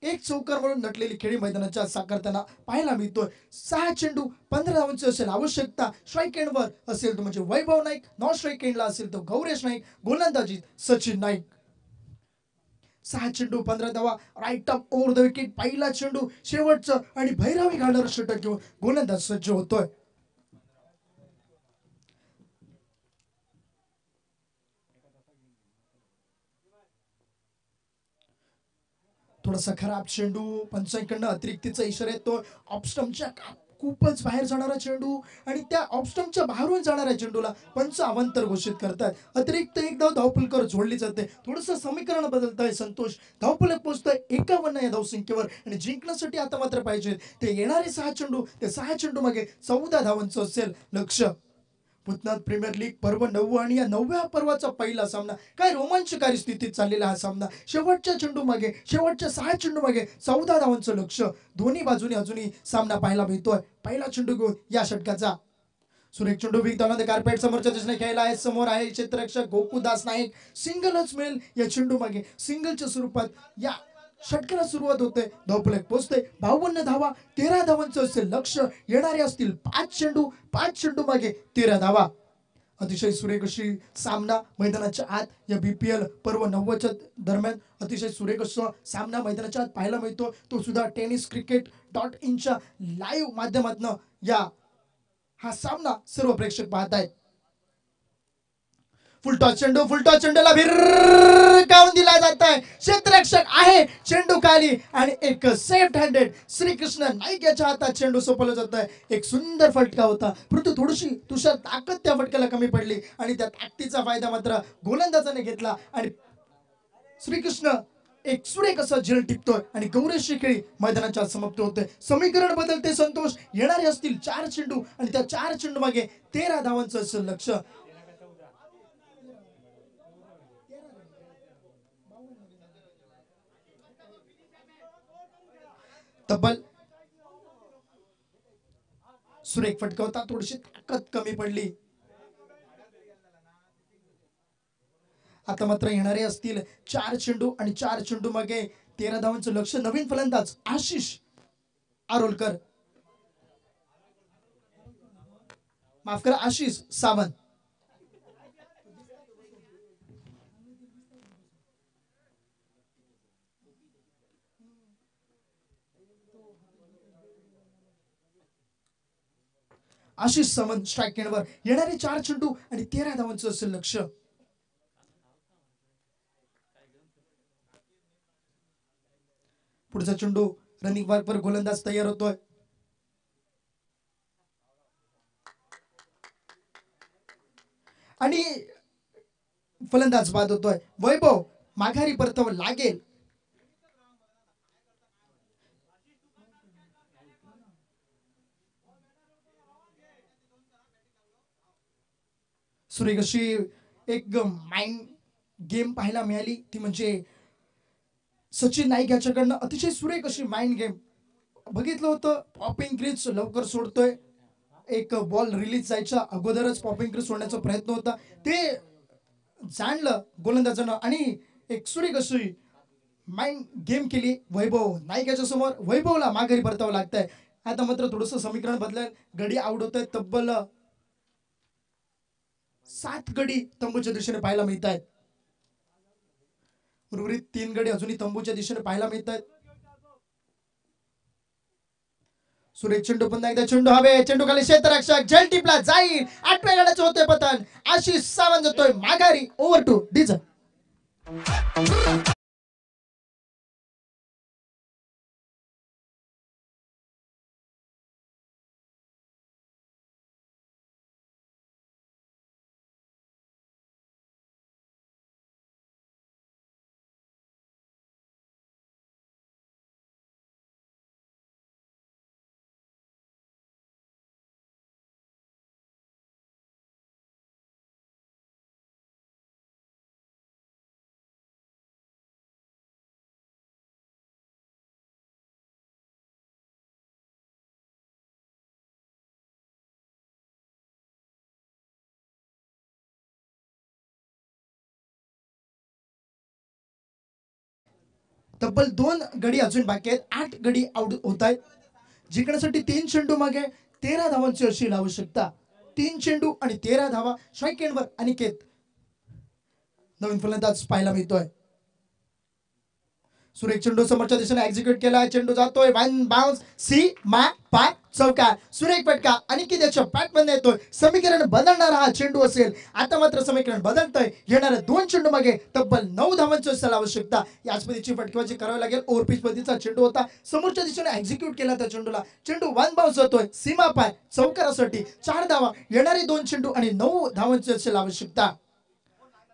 एक चौकार म्हणून नटलेली खेळी मैदानाच्या साकारताना पाहायला मिळतोय. 6 चेंडू 15 धावांची असेल आवश्यकता. स्ट्राईक एंडवर असेल तो म्हणजे वैभव नाईक, नॉन स्ट्राईक एंडला असेल तो गौरेश नाईक, गोलंदाजीत सचिन नाईक. 6 चेंडू 15 धावा. राईट अप ओव्हर द विकेट. पहिला चेंडू शेवटचं आणि भैरवी घालणारं षटक घेऊन गोलंदाज सज्ज होतोय. थोडासा खराब चेंडू. पंचांकडनं अतिरिक्तीचा इशारा येतो. ऑफस्टम्पच्या खूपच बाहेर जाणारा चेंडू आणि त्या ऑफस्टम्पच्या बाहेरून जाणाऱ्या चेंडूला पंच अवांतर घोषित करतात. अतिरिक्त एक धाव धावफलकावर जोडली जाते. थोडंसं समीकरण बदलत आहे संतोष. धावफलक पोहोचतोय 51 या धावसंख्येवर आणि जिंकण्यासाठी आता मात्र पाहिजे ते येणारे 6 चेंडू. ते 6 चेंडू मागे 14 धावांचं असेल लक्ष. भूतनाथ प्रीमियर लीग पर्व 9 आणि या 9व्या पर्वाचा पहिला सामना. काय रोमांचकारी स्थितीत चाललेला हा सामना. शेवटच्या चेंडू मागे शेवटच्या 6 चेंडू मागे 14 धावांचं लक्ष. दोन्ही बाजूने अजूनही सामना पाहायला मिळतोय. पहिला चेंडू घेऊन या षटकाचा. सुरेख चेंडू बिग ऑन द कार्पेट समोरच्या दिशेने खेळला आहे. समोर आहे क्षेत्ररक्षक गोकुदास नाईक. सिंगलच मिळेल या चेंडू मागे. सिंगलच्या स्वरूपात या षटकाला सुरुवात होते. धावफलक पोहोचते 52 धावा. 13 धावांचं असेल लक्ष. येणारे असतील 5 चेंडू. 5 चेंडू मागे 13 धावा. अतिशय सुरेख अशी सामना मैदानाच्या आत या BPL पर्व 9च्या दरम्यान अतिशय सुरेख असा सामना मैदानाच्या आत पाहायला मिळतो. तो सुद्धा tenniscricket.in लाईव्ह माध्यमातून हा सामना सर्व प्रेक्षक पाहत आहेत. फुलटॉस चेंडूला भिरकावून दिला जात आहे. क्षेत्ररक्षक आहे चेंडू खाली आणि एक सेफ हँडेड श्रीकृष्ण नाईक याच्या हातात चेंडू सोपवला जात आहे. एक सुंदर फटका होता परंतु थोडीशी तुषार ताकद त्या फटक्याला कमी पडली आणि त्या ताकदीचा फायदा मात्र गोलंदाजाने घेतला आणि श्रीकृष्ण एक सुरेख असा झेल टिपतोय आणि गौरेशची खेळी मैदानाच्या समाप्त होते. समीकरण बदलते संतोष. येणारे असतील 4 चेंडू आणि त्या 4 चेंडू मागे 13 धावांचं असेल लक्ष. तब्बल सुरेख फटका होता. थोडीशी ताकद कमी पडली. आता मात्र येणारे असतील 4 चेंडू आणि 4 चेंडू मागे 13 धावांचं लक्ष. नवीन फलंदाज आशिष आरोलकर, माफ करा आशिष सावंत. आशिष सावंत स्ट्राईक एंडवर. येणारे 4 चेंडू आणि 13 धावांचं असेल लक्ष. पुढचा चेंडू रनिंग मार्कवर गोलंदाज तयार होतोय. आणि फलंदाज बाद होतोय. वैभव माघारी परतावं लागेल. सुरेख अशी एक माइंड गेम पाहायला मिळाली ती म्हणजे सचिन नाईक याच्याकडनं अतिशय सुरेख अशी माइंड गेम बघितलं होतं. पॉपिंग क्रीज लवकर सोडतोय. एक बॉल रिलीज जायच्या अगोदरच पॉपिंग क्रीज सोडण्याचा प्रयत्न होता ते जाणलं गोलंदाजानं आणि एक सुरेख अशी माइंड गेम केली वैभव नाईकाच्या समोर. वैभवला माघारी परतावं लागतंय. आता मात्र थोडंसं समीकरण बदलेल. गडी आउट होत आहेत. तब्बल 7 गडी तंबूच्या दिशेने पाहायला मिळत आहेत. उर्वरित 3 गडी अजूनही तंबूच्या दिशेने पाहायला मिळत आहेत. सुरेख चेंडू पुन्हा एकदा चेंडू हवे. चेंडू खाली क्षेत्ररक्षक झेल टिपला जाईल. 8व्या गडाचे होते पतन. आशिष सावंत जातोय माघारी. Over to Diesel. तब्बल 2 गडी अजून बाकी आहेत. 8 गडी आउट होत आहेत. जिंकण्यासाठी 3 चेंडू मागे 13 धावांची अशी आवश्यकता. 3 चेंडू आणि 13 धावा. स्ट्राईक एंडवर अनिकेत नवीन फलंदाज पाहायला मिळतोय. सुरेख चेंडू समोरच्या दिशेने एक्झिक्यूट केला. चेंडू जातोय वन बाउन्स सी मा पाय चौकार. सुरेख फटका अनिकेत याच्या बॅटमध्ये येतोय. समीकरण बदलणारा हा चेंडू असेल. आता मात्र समीकरण बदलतंय. येणारे 2 चेंडू मागे तब्बल 9 धावांची असायला आवश्यकता. याच पद्धतीची फटकेबाजी करावी लागेल. ओव्हरपिच पद्धतीचा चेंडू होता. समोरच्या दिशेने एक्झिक्यूट केला त्या चेंडूला. चेंडू वन बाउन्स जातोय सीमा पाय चौकारासाठी. 4 धावा. येणारे 2 चेंडू आणि 9 धावांची असेल आवश्यकता.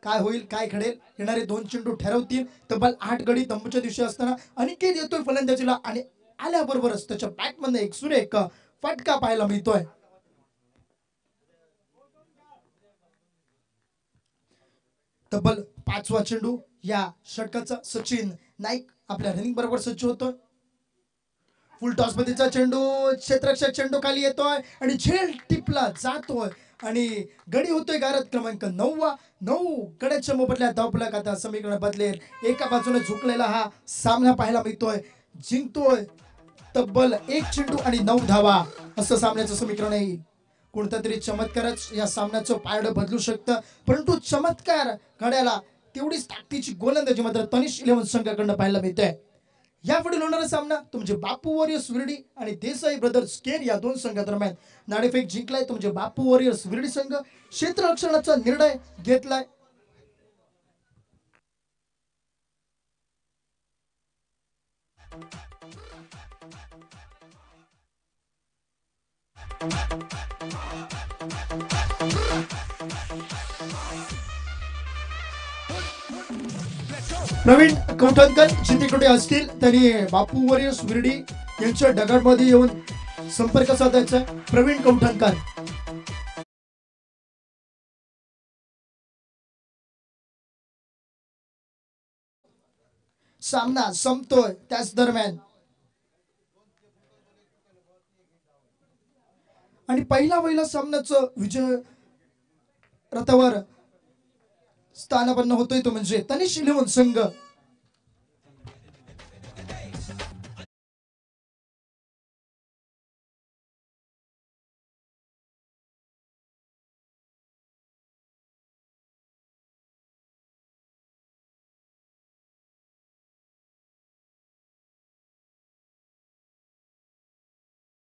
काय होईल काय घडेल येणारे 2 चेंडू ठरवतील. तब्बल 8 गडी तंबूच्या दिवशी असताना अनिकेत येतोय फलंदाजीला आणि आल्याबरोबरच त्याच्या बॅटमध्ये एक सुरेख फटका पाहायला मिळतोय. तब्बल 5वा चेंडू या षटकाचा. सचिन नाईक आपल्या रनिंग बरोबर सज्ज होतोय. फुल टॉस पद्धतीचा चेंडू. क्षेत्ररक्षक चेंडू खाली येतोय आणि झेल टिपला जातोय आणि गडी होतोय गारद क्रमांक 9 गड्याच्या मोबदल्यात धावफलक आता समीकरण बदलेल. एका बाजूने झुकलेला हा सामना पाहायला मिळतोय. जिंकतोय तब्बल 1 चेंडू आणि 9 धावा असं सामन्याचं समीकरण येईल. कोणता तरी चमत्कारच या सामन्याचं पारडं बदलू शकतं. परंतु चमत्कार घड्याला तेवढीच ताकदीची गोलंदाजी मात्र तनिष 11 संघाकडनं पाहायला मिळते. यापुढील होणारा सामना तुमचे बापू वॉरियर्स विरडी आणि देसाई ब्रदर्स केर या 2 संघादरम्यान नाणेफेक जिंकलाय तुमचे बापू वॉरियर्स विरडी संघ. क्षेत्ररक्षणाचा निर्णय घेतलाय. प्रवीण कौठणकर जिथे कुठे असतील तरी बापू वॉरियर्स विरडी यांच्या डगाडमध्ये येऊन संपर्क साधायचा. प्रवीण कौठणकर. सामना संपतोय त्याच दरम्यान आणि पहिला सामन्याचं विजय रथावर स्थानापन्न होतोय तो म्हणजे तनिष 11 संघ.